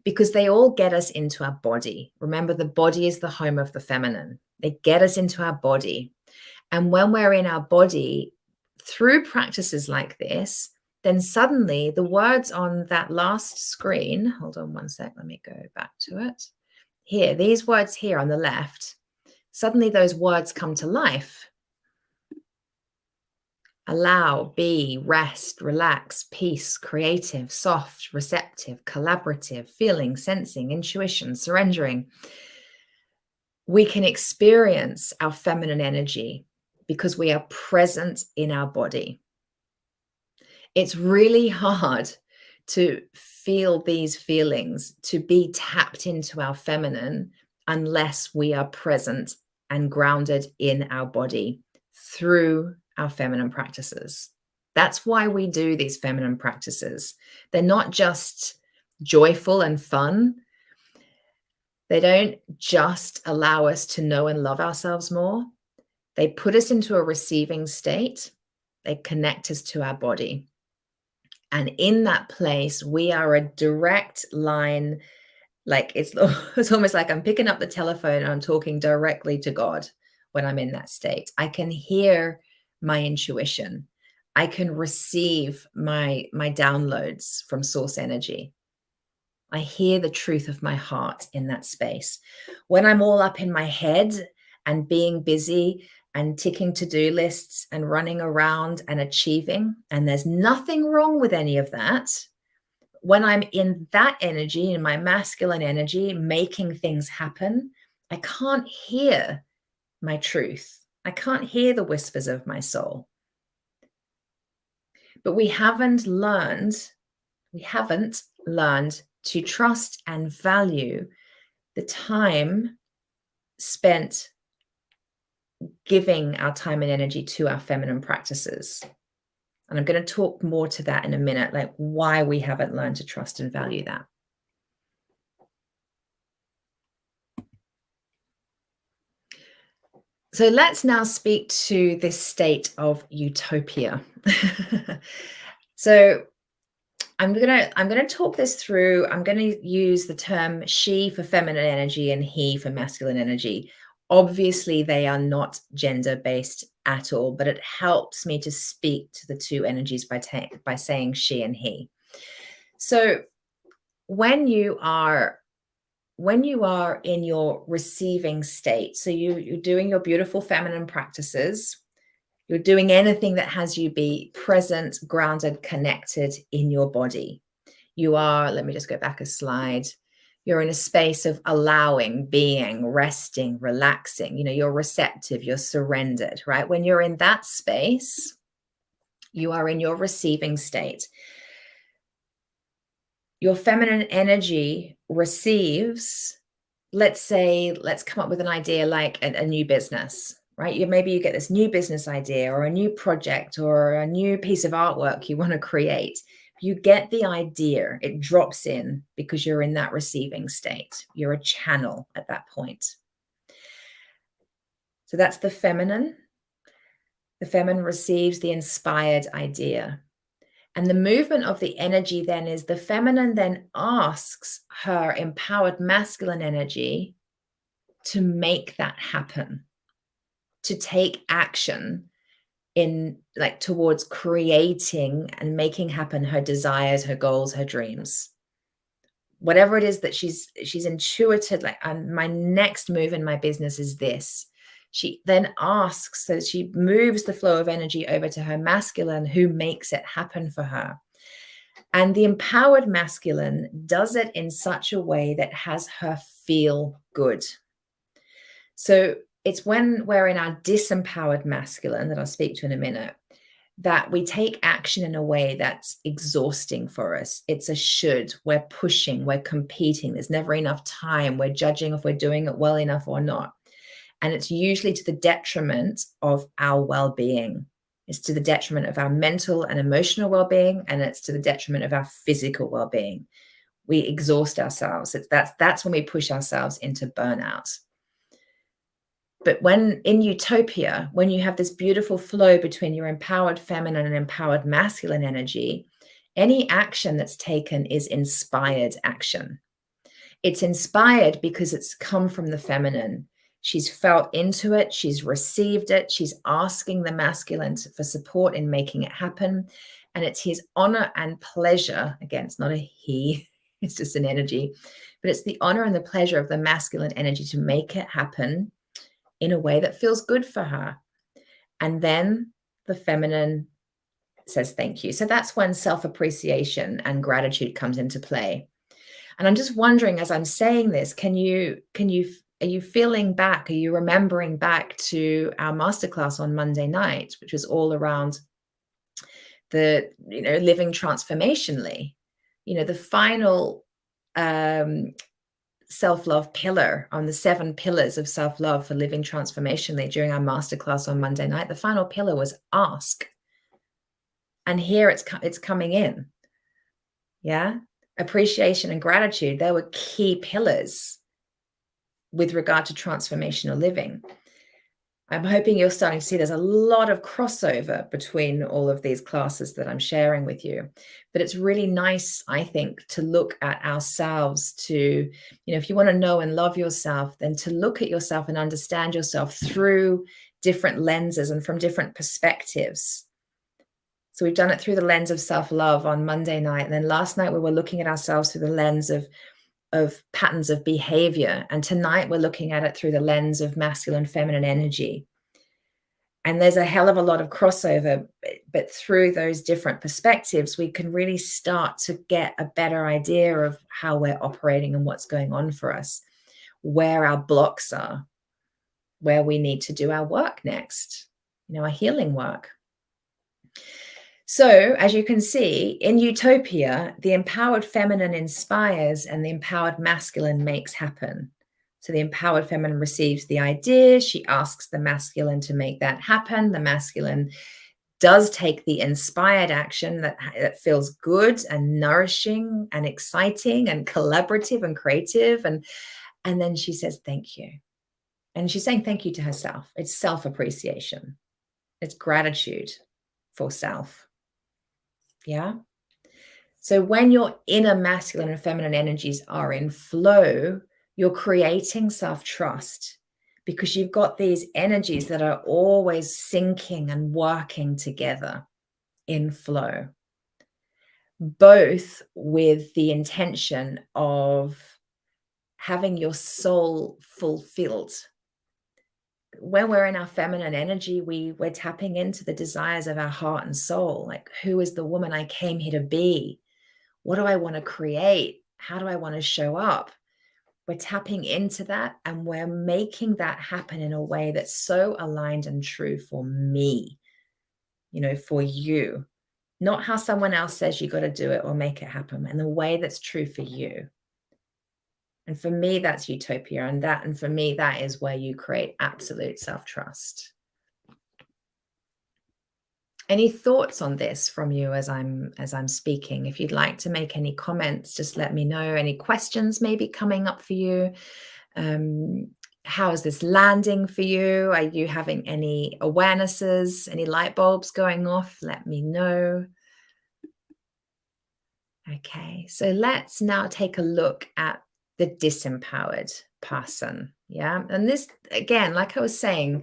Because they all get us into our body. Remember, the body is the home of the feminine. They get us into our body. And when we're in our body, through practices like this, then suddenly the words on that last screen, hold on one sec, let me go back to it. Here, these words here on the left, suddenly those words come to life. Allow, be, rest, relax, peace, creative, soft, receptive, collaborative, feeling, sensing, intuition, surrendering. We can experience our feminine energy because we are present in our body. It's really hard to feel these feelings, to be tapped into our feminine, unless we are present and grounded in our body through our feminine practices. That's why we do these feminine practices. They're not just joyful and fun. They don't just allow us to know and love ourselves more. They put us into a receiving state. They connect us to our body. And in that place, we are a direct line. Like it's almost like I'm picking up the telephone and I'm talking directly to God when I'm in that state. I can hear my intuition. I can receive my downloads from source energy. I hear the truth of my heart in that space. When I'm all up in my head and being busy and ticking to-do lists and running around and achieving, and there's nothing wrong with any of that. When I'm in that energy, in my masculine energy, making things happen, I can't hear my truth. I can't hear the whispers of my soul. But we haven't learned to trust and value the time spent giving our time and energy to our feminine practices. And I'm going to talk more to that in a minute, like why we haven't learned to trust and value that. So let's now speak to this state of utopia. So I'm gonna talk this through. I'm going to use the term she for feminine energy and he for masculine energy. Obviously, they are not gender-based at all, but it helps me to speak to the two energies by saying she and he. So when you are in your receiving state, so you're doing your beautiful feminine practices, you're doing anything that has you be present, grounded, connected in your body. You are, let me just go back a slide. You're in a space of allowing, being, resting, relaxing. You're receptive, you're surrendered, right? When you're in that space, you are in your receiving state. Your feminine energy receives, let's come up with an idea like a new business, right? Maybe you get this new business idea or a new project or a new piece of artwork you want to create. You get the idea, it drops in because you're in that receiving state. You're a channel at that point. So that's the feminine. The feminine receives the inspired idea. And the movement of the energy then is the feminine then asks her empowered masculine energy to make that happen, to take action towards creating and making happen her desires, her goals, her dreams. Whatever it is that she's intuited, my next move in my business is this. She then asks, so she moves the flow of energy over to her masculine, who makes it happen for her. And the empowered masculine does it in such a way that has her feel good. So it's when we're in our disempowered masculine, that I'll speak to in a minute, that we take action in a way that's exhausting for us. It's a should. We're pushing, we're competing. There's never enough time. We're judging if we're doing it well enough or not. And it's usually to the detriment of our well-being. It's to the detriment of our mental and emotional well-being, and it's to the detriment of our physical well-being. We exhaust ourselves. That's when we push ourselves into burnout. But when in utopia, when you have this beautiful flow between your empowered feminine and empowered masculine energy, any action that's taken is inspired action. It's inspired because it's come from the feminine. She's felt into it. She's received it. She's asking the masculine for support in making it happen. And it's his honor and pleasure. Again, it's not a he, it's just an energy. But it's the honor and the pleasure of the masculine energy to make it happen in a way that feels good for her. And then the feminine says thank you. So that's when self-appreciation and gratitude comes into play. And I'm just wondering, as I'm saying this, are you feeling back? Are you remembering back to our masterclass on Monday night, which was all around the, living transformationally? The final self-love pillar on the 7 pillars of self-love for living transformationally during our masterclass on Monday night. The final pillar was ask. And here it's coming in. Yeah. Appreciation and gratitude. They were key pillars with regard to transformational living. I'm hoping you're starting to see there's a lot of crossover between all of these classes that I'm sharing with you. But it's really nice, I think, to look at ourselves to, if you want to know and love yourself, then to look at yourself and understand yourself through different lenses and from different perspectives. So we've done it through the lens of self-love on Monday night. And then last night we were looking at ourselves through the lens of patterns of behavior. And tonight we're looking at it through the lens of masculine, feminine energy. And there's a hell of a lot of crossover, but through those different perspectives, we can really start to get a better idea of how we're operating and what's going on for us, where our blocks are, where we need to do our work next, our healing work. So, as you can see, in utopia, the empowered feminine inspires and the empowered masculine makes happen. So the empowered feminine receives the idea. She asks the masculine to make that happen. The masculine does take the inspired action that feels good and nourishing and exciting and collaborative and creative. And then she says, thank you. And she's saying thank you to herself. It's self-appreciation. It's gratitude for self. Yeah. So when your inner masculine and feminine energies are in flow, you're creating self-trust because you've got these energies that are always syncing and working together in flow, both with the intention of having your soul fulfilled. When we're in our feminine energy, we're tapping into the desires of our heart and soul. Like, who is the woman I came here to be? What do I want to create? How do I want to show up? We're tapping into that and we're making that happen in a way that's so aligned and true for me, for you, not how someone else says you got to do it or make it happen, in the way that's true for you. And for me, that's utopia. And for me, that is where you create absolute self-trust. Any thoughts on this from you as I'm speaking? If you'd like to make any comments, just let me know. Any questions maybe coming up for you? How is this landing for you? Are you having any awarenesses, any light bulbs going off? Let me know. Okay, so let's now take a look at the disempowered person. Yeah, and this, again, like I was saying,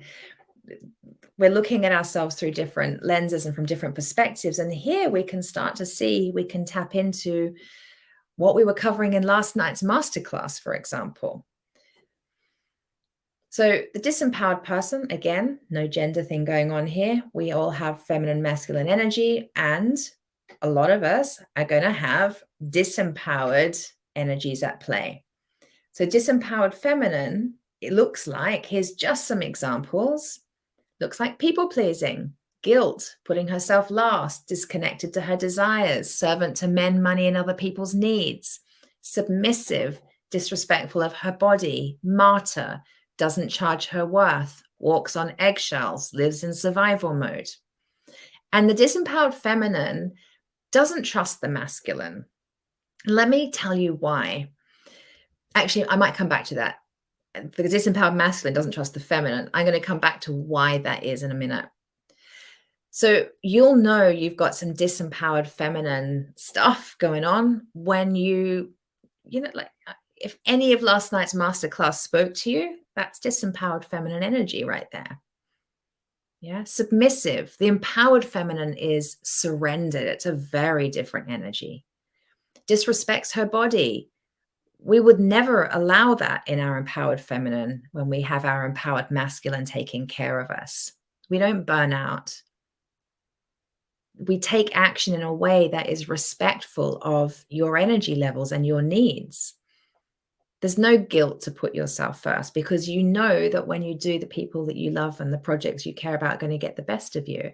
we're looking at ourselves through different lenses and from different perspectives. And here we can start to see, we can tap into what we were covering in last night's masterclass, for example. So the disempowered person, again, no gender thing going on here. We all have feminine, masculine energy, and a lot of us are going to have disempowered energies at play. So disempowered feminine, it looks like, here's just some examples. Looks like people pleasing, guilt, putting herself last, disconnected to her desires, servant to men, money, and other people's needs, submissive, disrespectful of her body, martyr, doesn't charge her worth, walks on eggshells, lives in survival mode. And the disempowered feminine doesn't trust the masculine. Let me tell you why. Actually, I might come back to that. The disempowered masculine doesn't trust the feminine. I'm going to come back to why that is in a minute. So you'll know you've got some disempowered feminine stuff going on when like if any of last night's masterclass spoke to you, that's disempowered feminine energy right there. Yeah, submissive. The empowered feminine is surrendered. It's a very different energy. Disrespects her body. We would never allow that in our empowered feminine when we have our empowered masculine taking care of us. We don't burn out. We take action in a way that is respectful of your energy levels and your needs. There's no guilt to put yourself first because you know that when you do, the people that you love and the projects you care about are going to get the best of you.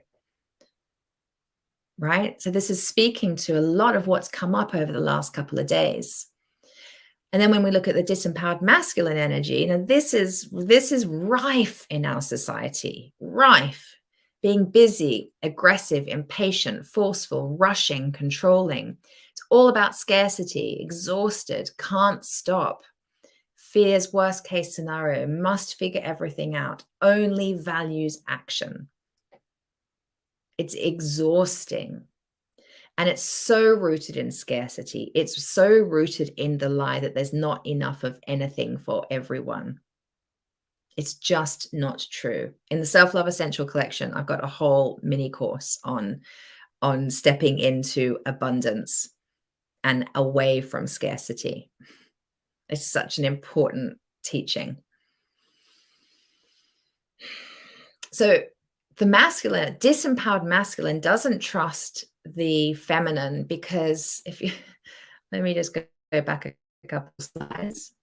Right? So this is speaking to a lot of what's come up over the last couple of days. And then when we look at the disempowered masculine energy, this is rife in our society, rife. Being busy, aggressive, impatient, forceful, rushing, controlling. It's all about scarcity, exhausted, can't stop. Fears worst case scenario, must figure everything out, only values action. It's exhausting. And it's so rooted in scarcity. It's so rooted in the lie that there's not enough of anything for everyone. It's just not true. In the Self-Love Essential Collection, I've got a whole mini course on stepping into abundance and away from scarcity. It's such an important teaching. So the masculine, disempowered masculine doesn't trust the feminine, because if you let me just go back a couple slides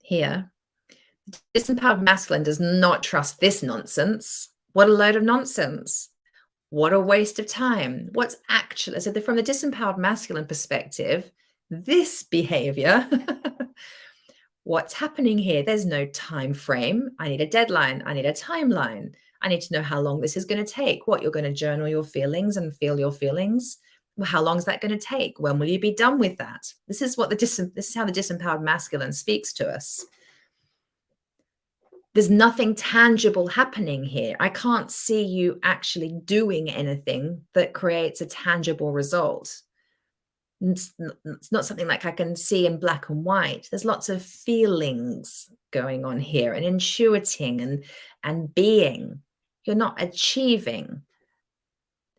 here. Disempowered masculine does not trust this nonsense. What a load of nonsense. What a waste of time. What's actually, so from the disempowered masculine perspective, this behavior, what's happening here? There's no time frame. I need a deadline. I need a timeline. I need to know how long this is going to take. What, you're going to journal your feelings and feel your feelings? Well, how long is that going to take? When will you be done with that? This is what this is how the disempowered masculine speaks to us. There's nothing tangible happening here. I can't see you actually doing anything that creates a tangible result. It's not something like I can see in black and white. There's lots of feelings going on here, and intuiting and being. You're not achieving,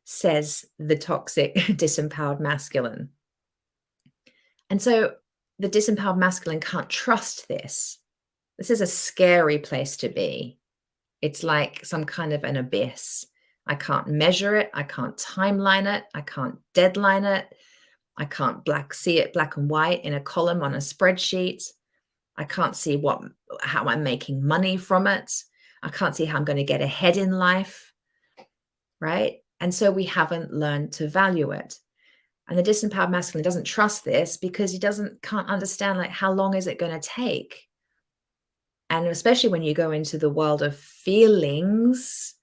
says the toxic disempowered masculine. And so the disempowered masculine can't trust this. This is a scary place to be. It's like some kind of an abyss. I can't measure it. I can't timeline it. I can't deadline it. I can't see it black and white in a column on a spreadsheet. I can't see how I'm making money from it. I can't see how I'm going to get ahead in life, right? And so we haven't learned to value it. And the disempowered masculine doesn't trust this because he can't understand, like, how long is it going to take? And especially when you go into the world of feelings,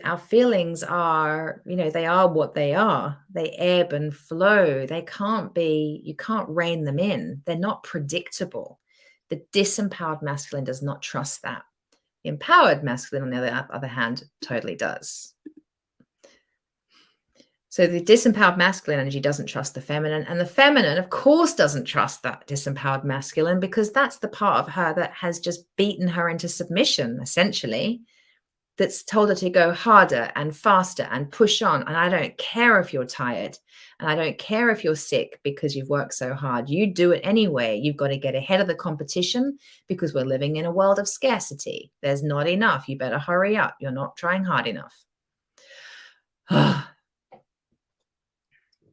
our feelings are, they are what they are. They ebb and flow. You can't rein them in. They're not predictable. The disempowered masculine does not trust that. The empowered masculine, on the other hand, totally does. So the disempowered masculine energy doesn't trust the feminine, and the feminine, of course, doesn't trust that disempowered masculine, because that's the part of her that has just beaten her into submission, essentially, that's told her to go harder and faster and push on. And I don't care if you're tired, and I don't care if you're sick because you've worked so hard. You do it anyway. You've got to get ahead of the competition because we're living in a world of scarcity. There's not enough. You better hurry up. You're not trying hard enough.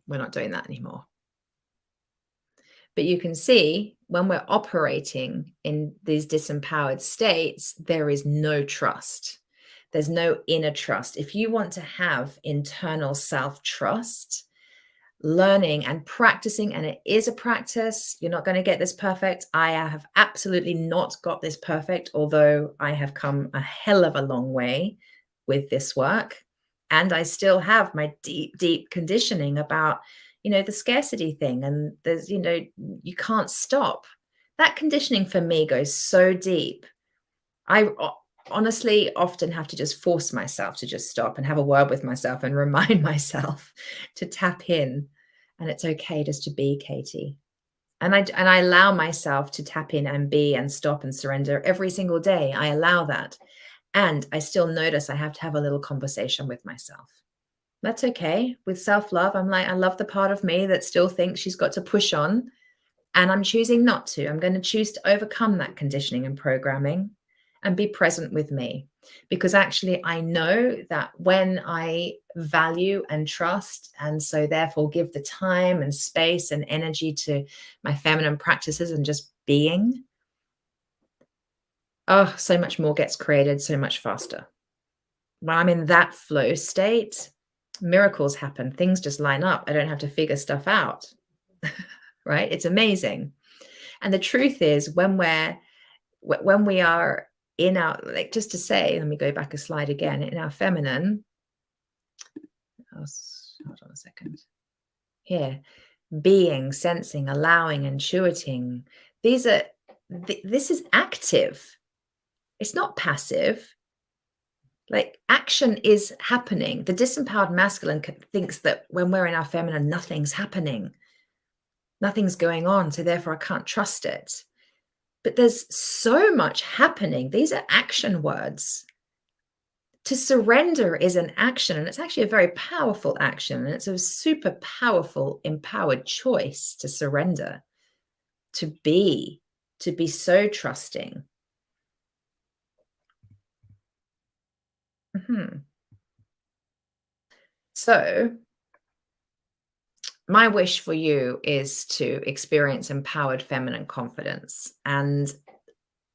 We're not doing that anymore. But you can see when we're operating in these disempowered states, there is no trust. There's no inner trust. If you want to have internal self-trust, learning and practicing, and it is a practice, you're not going to get this perfect. I have absolutely not got this perfect, although I have come a hell of a long way with this work. And I still have my deep, deep conditioning about, the scarcity thing. And there's, you can't stop. That conditioning for me goes so deep. I honestly often have to just force myself to just stop and have a word with myself and remind myself to tap in. And it's okay just to be, Katie. And I allow myself to tap in and be and stop and surrender every single day. I allow that. And I still notice I have to have a little conversation with myself. That's okay. With self-love, I'm like, I love the part of me that still thinks she's got to push on. And I'm choosing not to. I'm going to choose to overcome that conditioning and programming and be present with me. Because actually, I know that when I value and trust, and so therefore give the time and space and energy to my feminine practices and just being, so much more gets created so much faster. When I'm in that flow state, miracles happen. Things just line up. I don't have to figure stuff out. right? It's amazing. And the truth is, when we are in our, like, just to say, let me go back a slide again, in our feminine, hold on a second. Here, being, sensing, allowing, intuiting. These are, this is active. It's not passive. Like, action is happening. The disempowered masculine thinks that when we're in our feminine, nothing's happening. Nothing's going on, so therefore I can't trust it. But there's so much happening. These are action words. To surrender is an action, and it's actually a very powerful action, and it's a super powerful, empowered choice to surrender, to be so trusting. So my wish for you is to experience empowered feminine confidence, and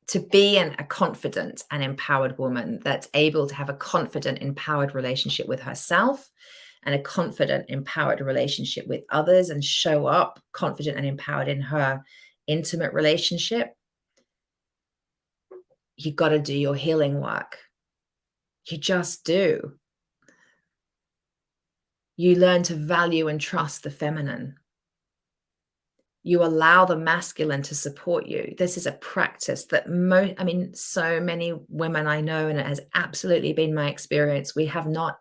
to be a confident and empowered woman that's able to have a confident, empowered relationship with herself, and a confident, empowered relationship with others, and show up confident and empowered in her intimate relationship. You got to do your healing work. You just do. You learn to value and trust the feminine. You allow the masculine to support you. This is a practice that so many women I know, and it has absolutely been my experience, we have not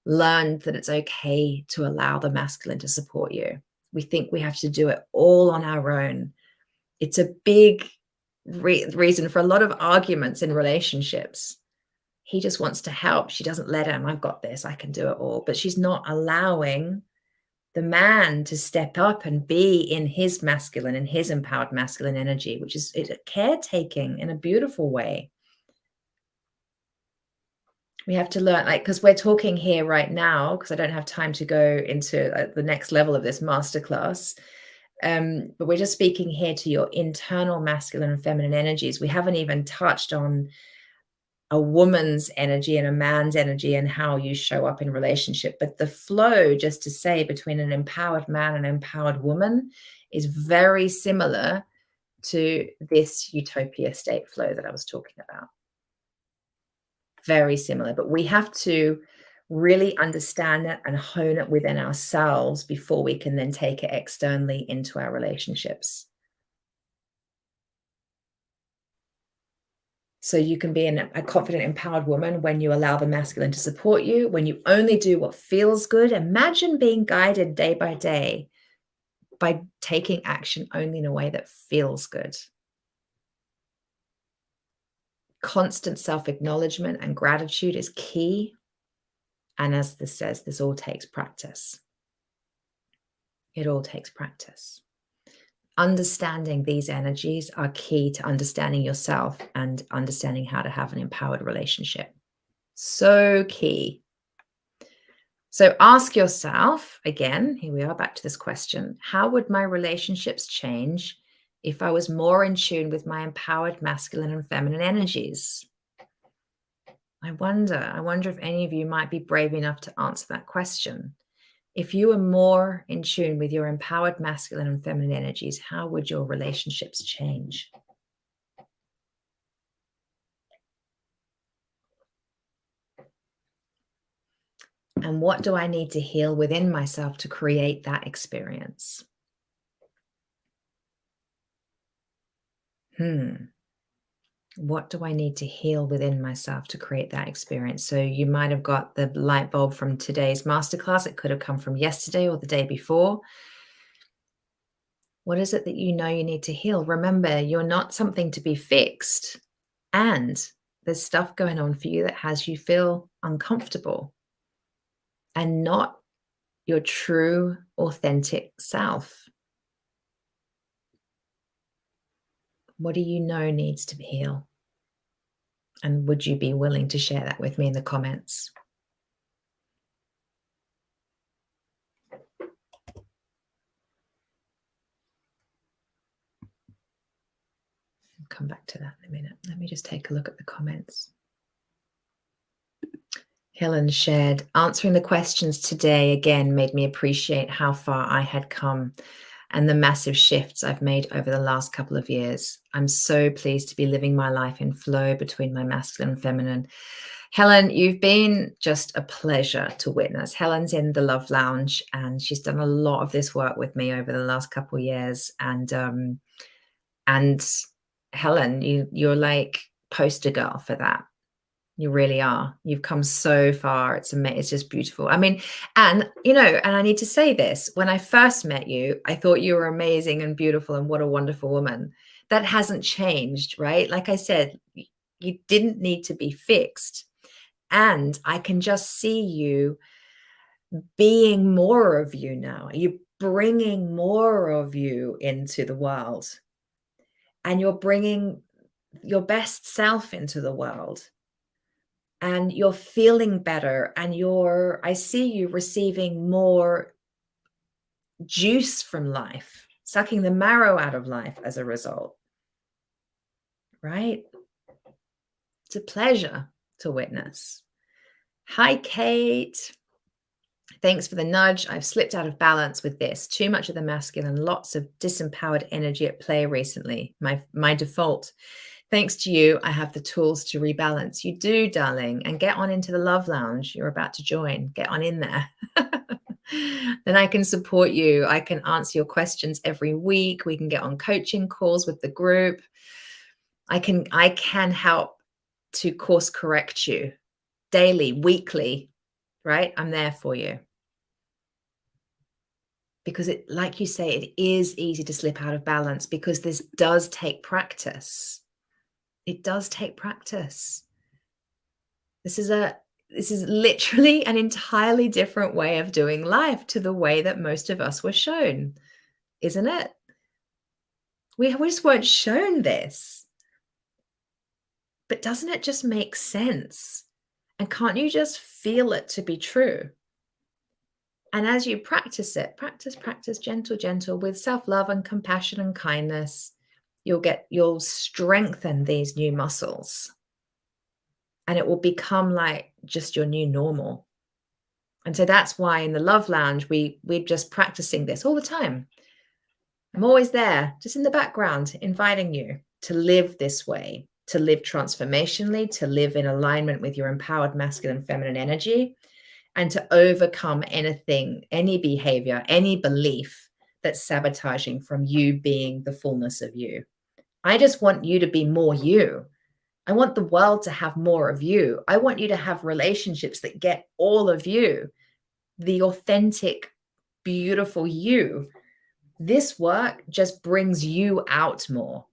learned that it's okay to allow the masculine to support you. We think we have to do it all on our own. It's a big reason for a lot of arguments in relationships. He just wants to help. She doesn't let him. I've got this. I can do it all. But she's not allowing the man to step up and be in his masculine, in his empowered masculine energy, which is caretaking in a beautiful way. We have to learn, because we're talking here right now, because I don't have time to go into the next level of this masterclass. But we're just speaking here to your internal masculine and feminine energies. We haven't even touched on a woman's energy and a man's energy and how you show up in relationship. But the flow, just to say, between an empowered man and an empowered woman is very similar to this utopia state flow that I was talking about. Very similar, but we have to really understand it and hone it within ourselves before we can then take it externally into our relationships. So you can be a confident, empowered woman when you allow the masculine to support you, when you only do what feels good. Imagine being guided day by day by taking action only in a way that feels good. Constant self-acknowledgement and gratitude is key. And as this says, this all takes practice. It all takes practice. Understanding these energies are key to understanding yourself and understanding how to have an empowered relationship. So key. So ask yourself, again, here we are back to this question, how would my relationships change if I was more in tune with my empowered masculine and feminine energies? I wonder if any of you might be brave enough to answer that question. If you were more in tune with your empowered masculine and feminine energies, how would your relationships change? And what do I need to heal within myself to create that experience? What do I need to heal within myself to create that experience? So you might have got the light bulb from today's masterclass. It could have come from yesterday or the day before. What is it that you know you need to heal? Remember, you're not something to be fixed. And there's stuff going on for you that has you feel uncomfortable and not your true, authentic self. What do you know needs to be healed? And would you be willing to share that with me in the comments? I'll come back to that in a minute. Let me just take a look at the comments. Helen shared, answering the questions today again made me appreciate how far I had come. and the massive shifts I've made over the last couple of years. I'm so pleased to be living my life in flow between my masculine and feminine. Helen, you've been just a pleasure to witness. Helen's in the Love Lounge, and she's done a lot of this work with me over the last couple of years. And Helen, you're like poster girl for that. You really are. You've come so far. It's amazing. It's just beautiful. I mean, and I need to say this. When I first met you, I thought you were amazing and beautiful and what a wonderful woman. That hasn't changed, right? Like I said, you didn't need to be fixed. And I can just see you being more of you now. You're bringing more of you into the world. And you're bringing your best self into the world. And you're feeling better, and I see you receiving more juice from life, sucking the marrow out of life as a result, right? It's a pleasure to witness. Hi, Kate. Thanks for the nudge. I've slipped out of balance with this. Too much of the masculine, lots of disempowered energy at play recently. My default. Thanks to you, I have the tools to rebalance. You do, darling. And get on into the Love Lounge. You're about to join. Get on in there. Then I can support you. I can answer your questions every week. We can get on coaching calls with the group. I can help to course correct you daily, weekly, right? I'm there for you. Because like you say, it is easy to slip out of balance because this does take practice. It does take practice. This is literally an entirely different way of doing life to the way that most of us were shown, isn't it? We just weren't shown this. But doesn't it just make sense? And can't you just feel it to be true? And as you practice it, practice, gentle, with self-love and compassion and kindness, you'll strengthen these new muscles. And it will become like just your new normal. And so that's why in the Love Lounge, we're just practicing this all the time. I'm always there, just in the background, inviting you to live this way, to live transformationally, to live in alignment with your empowered masculine and feminine energy, and to overcome anything, any behavior, any belief that's sabotaging from you being the fullness of you. I just want you to be more you. I want the world to have more of you. I want you to have relationships that get all of you, the authentic, beautiful you. This work just brings you out more.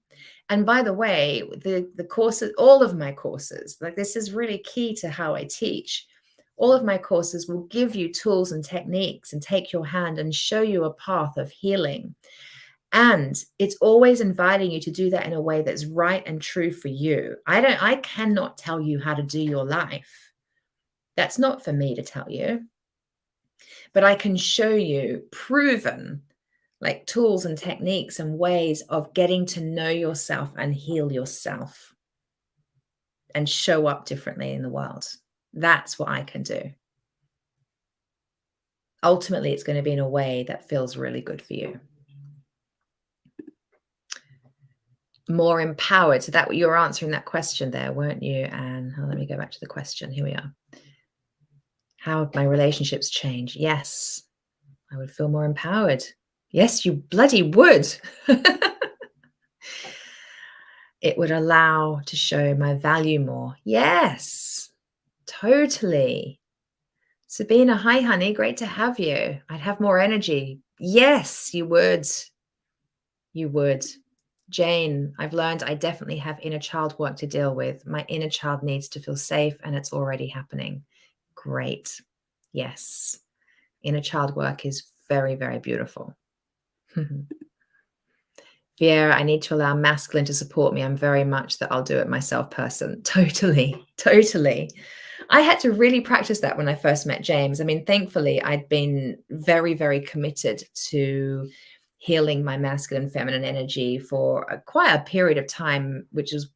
And by the way, the courses, all of my courses, like this is really key to how I teach. All of my courses will give you tools and techniques and take your hand and show you a path of healing. And it's always inviting you to do that in a way that's right and true for you. I cannot tell you how to do your life. That's not for me to tell you. But I can show you proven like tools and techniques and ways of getting to know yourself and heal yourself and show up differently in the world. That's what I can do. Ultimately, it's going to be in a way that feels really good for you. More empowered. So that you were answering that question there, weren't you? And let me go back to the question. Here we are. How have my relationships changed? Yes, I would feel more empowered. Yes, you bloody would. It would allow to show my value more. Yes, totally. Sabina, hi, honey. Great to have you. I'd have more energy. Yes, you would. You would. Jane, I've learned I definitely have inner child work to deal with. My inner child needs to feel safe, and it's already happening. Great. Yes. Inner child work is very, very beautiful. Viera, I need to allow masculine to support me. I'm very much that I'll do it myself person. Totally. Totally. I had to really practice that when I first met James. I mean, thankfully, I'd been very, very committed to healing my masculine feminine energy for quite a period of time, which is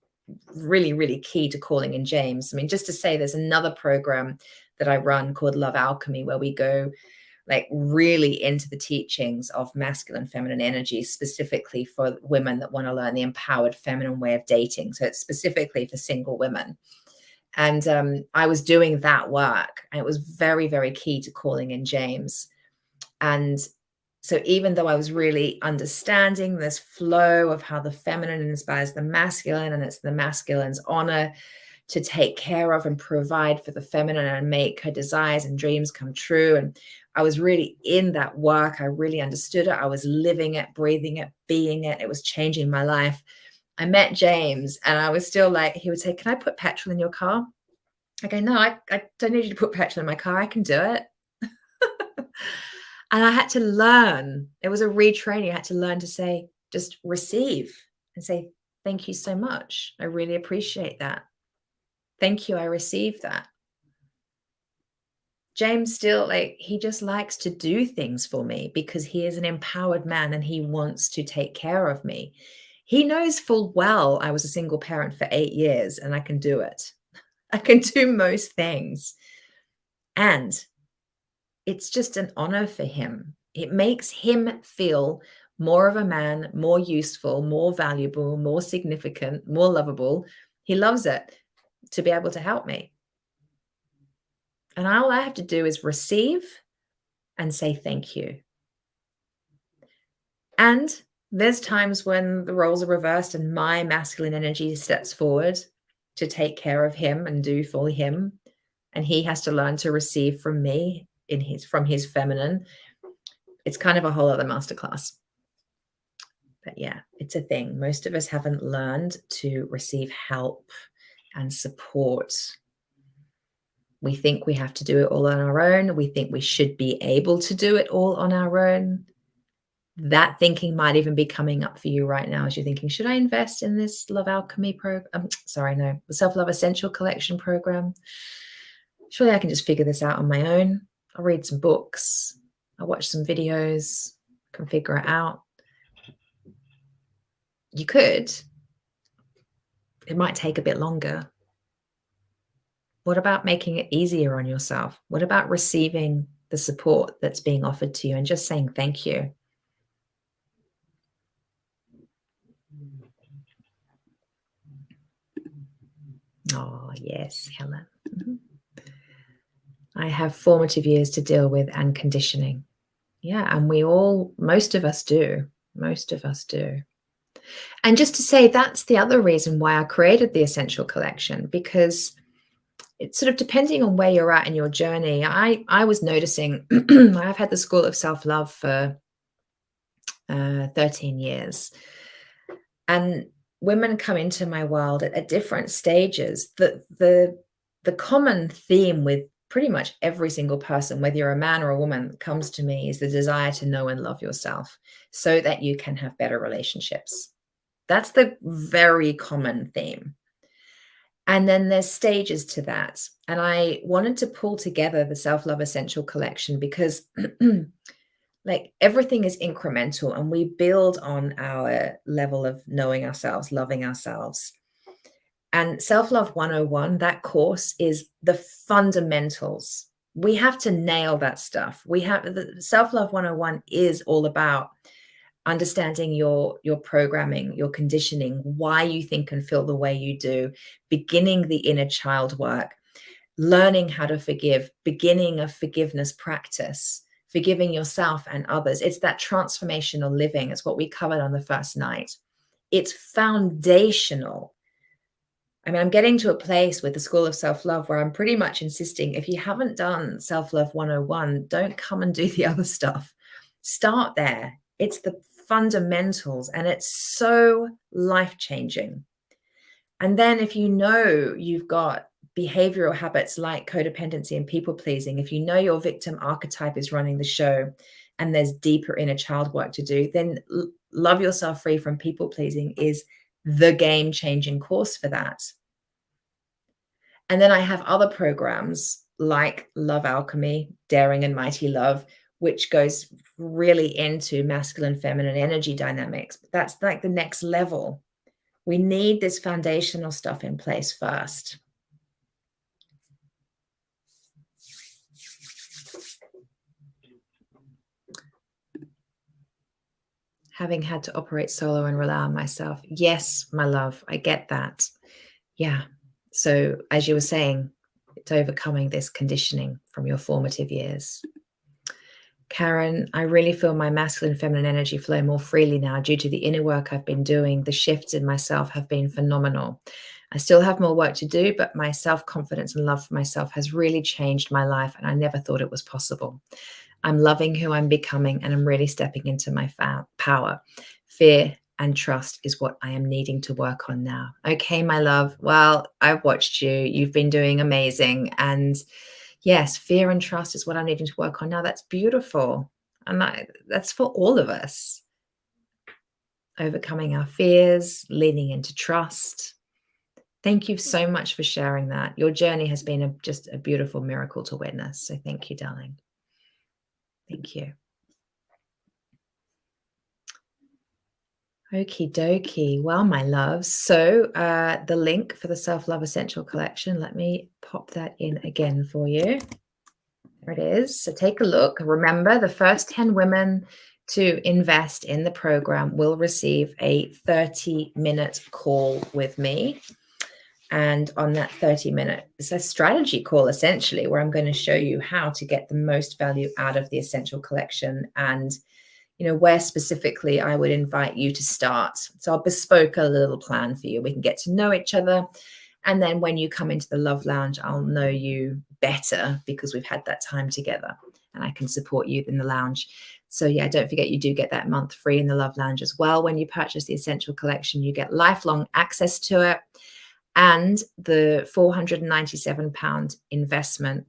really, really key to calling in James. I mean, just to say there's another program that I run called Love Alchemy, where we go like really into the teachings of masculine, feminine energy, specifically for women that want to learn the empowered feminine way of dating. So it's specifically for single women. And I was doing that work, and it was very, very key to calling in James. And so even though I was really understanding this flow of how the feminine inspires the masculine, and it's the masculine's honor to take care of and provide for the feminine and make her desires and dreams come true. And I was really in that work. I really understood it. I was living it, breathing it, being it. It was changing my life. I met James, and I was still like, he would say, "Can I put petrol in your car?" I go, "No, I don't need you to put petrol in my car. I can do it." And I had to learn. It was a retraining. I had to learn to say, just receive and say, "Thank you so much. I really appreciate that. Thank you. I received that." James still, like, he just likes to do things for me because he is an empowered man and he wants to take care of me. He knows full well I was a single parent for 8 years and I can do it. I can do most things. And it's just an honor for him. It makes him feel more of a man, more useful, more valuable, more significant, more lovable. He loves it to be able to help me. And all I have to do is receive and say thank you. And there's times when the roles are reversed and my masculine energy steps forward to take care of him and do for him. And he has to learn to receive from me from his feminine. It's kind of a whole other masterclass. But yeah, it's a thing. Most of us haven't learned to receive help and support. We think we have to do it all on our own. We think we should be able to do it all on our own. That thinking might even be coming up for you right now as you're thinking, should I invest in this Love Alchemy program? The Self-Love Essential Collection program. Surely I can just figure this out on my own. I'll read some books. I'll watch some videos, can figure it out. You could. It might take a bit longer. What about making it easier on yourself? What about receiving the support that's being offered to you and just saying thank you? Oh, yes, Helen. Mm-hmm. I have formative years to deal with and conditioning. Yeah, and most of us do. Most of us do. And just to say, that's the other reason why I created the Essential Collection, because it's sort of depending on where you're at in your journey. I was noticing, I've had the School of Self-Love for 13 years. And women come into my world at different stages. The common theme with pretty much every single person, whether you're a man or a woman, comes to me is the desire to know and love yourself so that you can have better relationships. That's the very common theme. And then there's stages to that. And I wanted to pull together the Self-Love Essential Collection because like everything is incremental and we build on our level of knowing ourselves, loving ourselves. And Self-Love 101, that course is the fundamentals. We have to nail that stuff. The Self-Love 101 is all about understanding your programming, your conditioning, why you think and feel the way you do, beginning the inner child work, learning how to forgive, beginning a forgiveness practice, forgiving yourself and others. It's that transformational living. It's what we covered on the first night. It's foundational. I mean, I'm getting to a place with the School of Self-Love where I'm pretty much insisting, if you haven't done Self-Love 101, don't come and do the other stuff. Start there. It's the fundamentals and it's so life-changing. And then if you know you've got behavioral habits like codependency and people pleasing, if you know your victim archetype is running the show and there's deeper inner child work to do, then Love Yourself Free from People Pleasing is the game-changing course for that. And then I have other programs like Love Alchemy, Daring and Mighty Love, which goes really into masculine, feminine energy dynamics. But that's like the next level. We need this foundational stuff in place first. having had to operate solo and rely on myself. Yes, my love, I get that. Yeah. So as you were saying, it's overcoming this conditioning from your formative years. Karen, I really feel my masculine feminine energy flow more freely now due to the inner work I've been doing. The shifts in myself have been phenomenal. I still have more work to do, but my self-confidence and love for myself has really changed my life, and I never thought it was possible. I'm loving who I'm becoming, and I'm really stepping into my power. Fear and trust is what I am needing to work on now. Okay, my love. Well, I've watched you. You've been doing amazing. And yes, fear and trust is what I'm needing to work on now. That's beautiful. And that's for all of us. Overcoming our fears, leaning into trust. Thank you so much for sharing that. Your journey has been just a beautiful miracle to witness. So thank you, darling. Thank you. Okie dokie. Well, my loves. So the link for the Self-Love Essential Collection, let me pop that in again for you. There it is. So take a look. Remember, the first 10 women to invest in the program will receive a 30-minute call with me. And on that 30-minute, it's a strategy call, essentially, where I'm going to show you how to get the most value out of the Essential Collection and where specifically I would invite you to start. So I'll bespoke a little plan for you. We can get to know each other. And then when you come into the Love Lounge, I'll know you better because we've had that time together and I can support you in the lounge. So yeah, don't forget you do get that month free in the Love Lounge as well. When you purchase the Essential Collection, you get lifelong access to it. And the £497 investment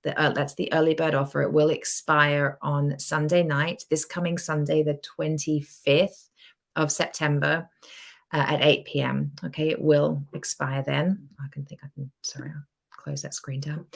that's the early bird offer. It will expire on Sunday night, this coming Sunday, the 25th of September at 8 p.m. Okay, it will expire then. Sorry, I'll close that screen down.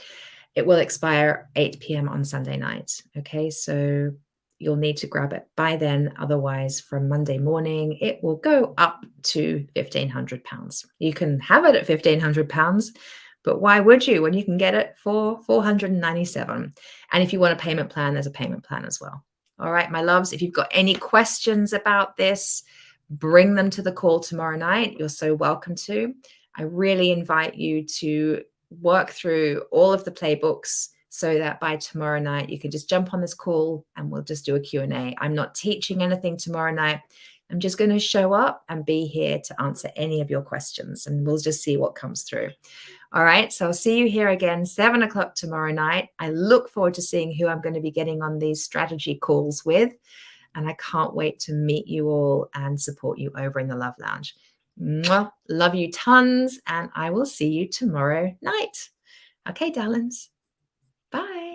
It will expire 8 p.m. on Sunday night. Okay, so you'll need to grab it by then. Otherwise, from Monday morning, it will go up to £1,500. You can have it at £1,500, but why would you when you can get it for $497? And if you want a payment plan, there's a payment plan as well. All right, my loves, if you've got any questions about this, bring them to the call tomorrow night. You're so welcome to. I really invite you to work through all of the playbooks so that by tomorrow night, you can just jump on this call and we'll just do a Q&A. I'm not teaching anything tomorrow night. I'm just going to show up and be here to answer any of your questions, and we'll just see what comes through. All right, so I'll see you here again, 7 o'clock tomorrow night. I look forward to seeing who I'm going to be getting on these strategy calls with, and I can't wait to meet you all and support you over in the Love Lounge. Mwah. Love you tons, and I will see you tomorrow night. Okay, darlings. Bye.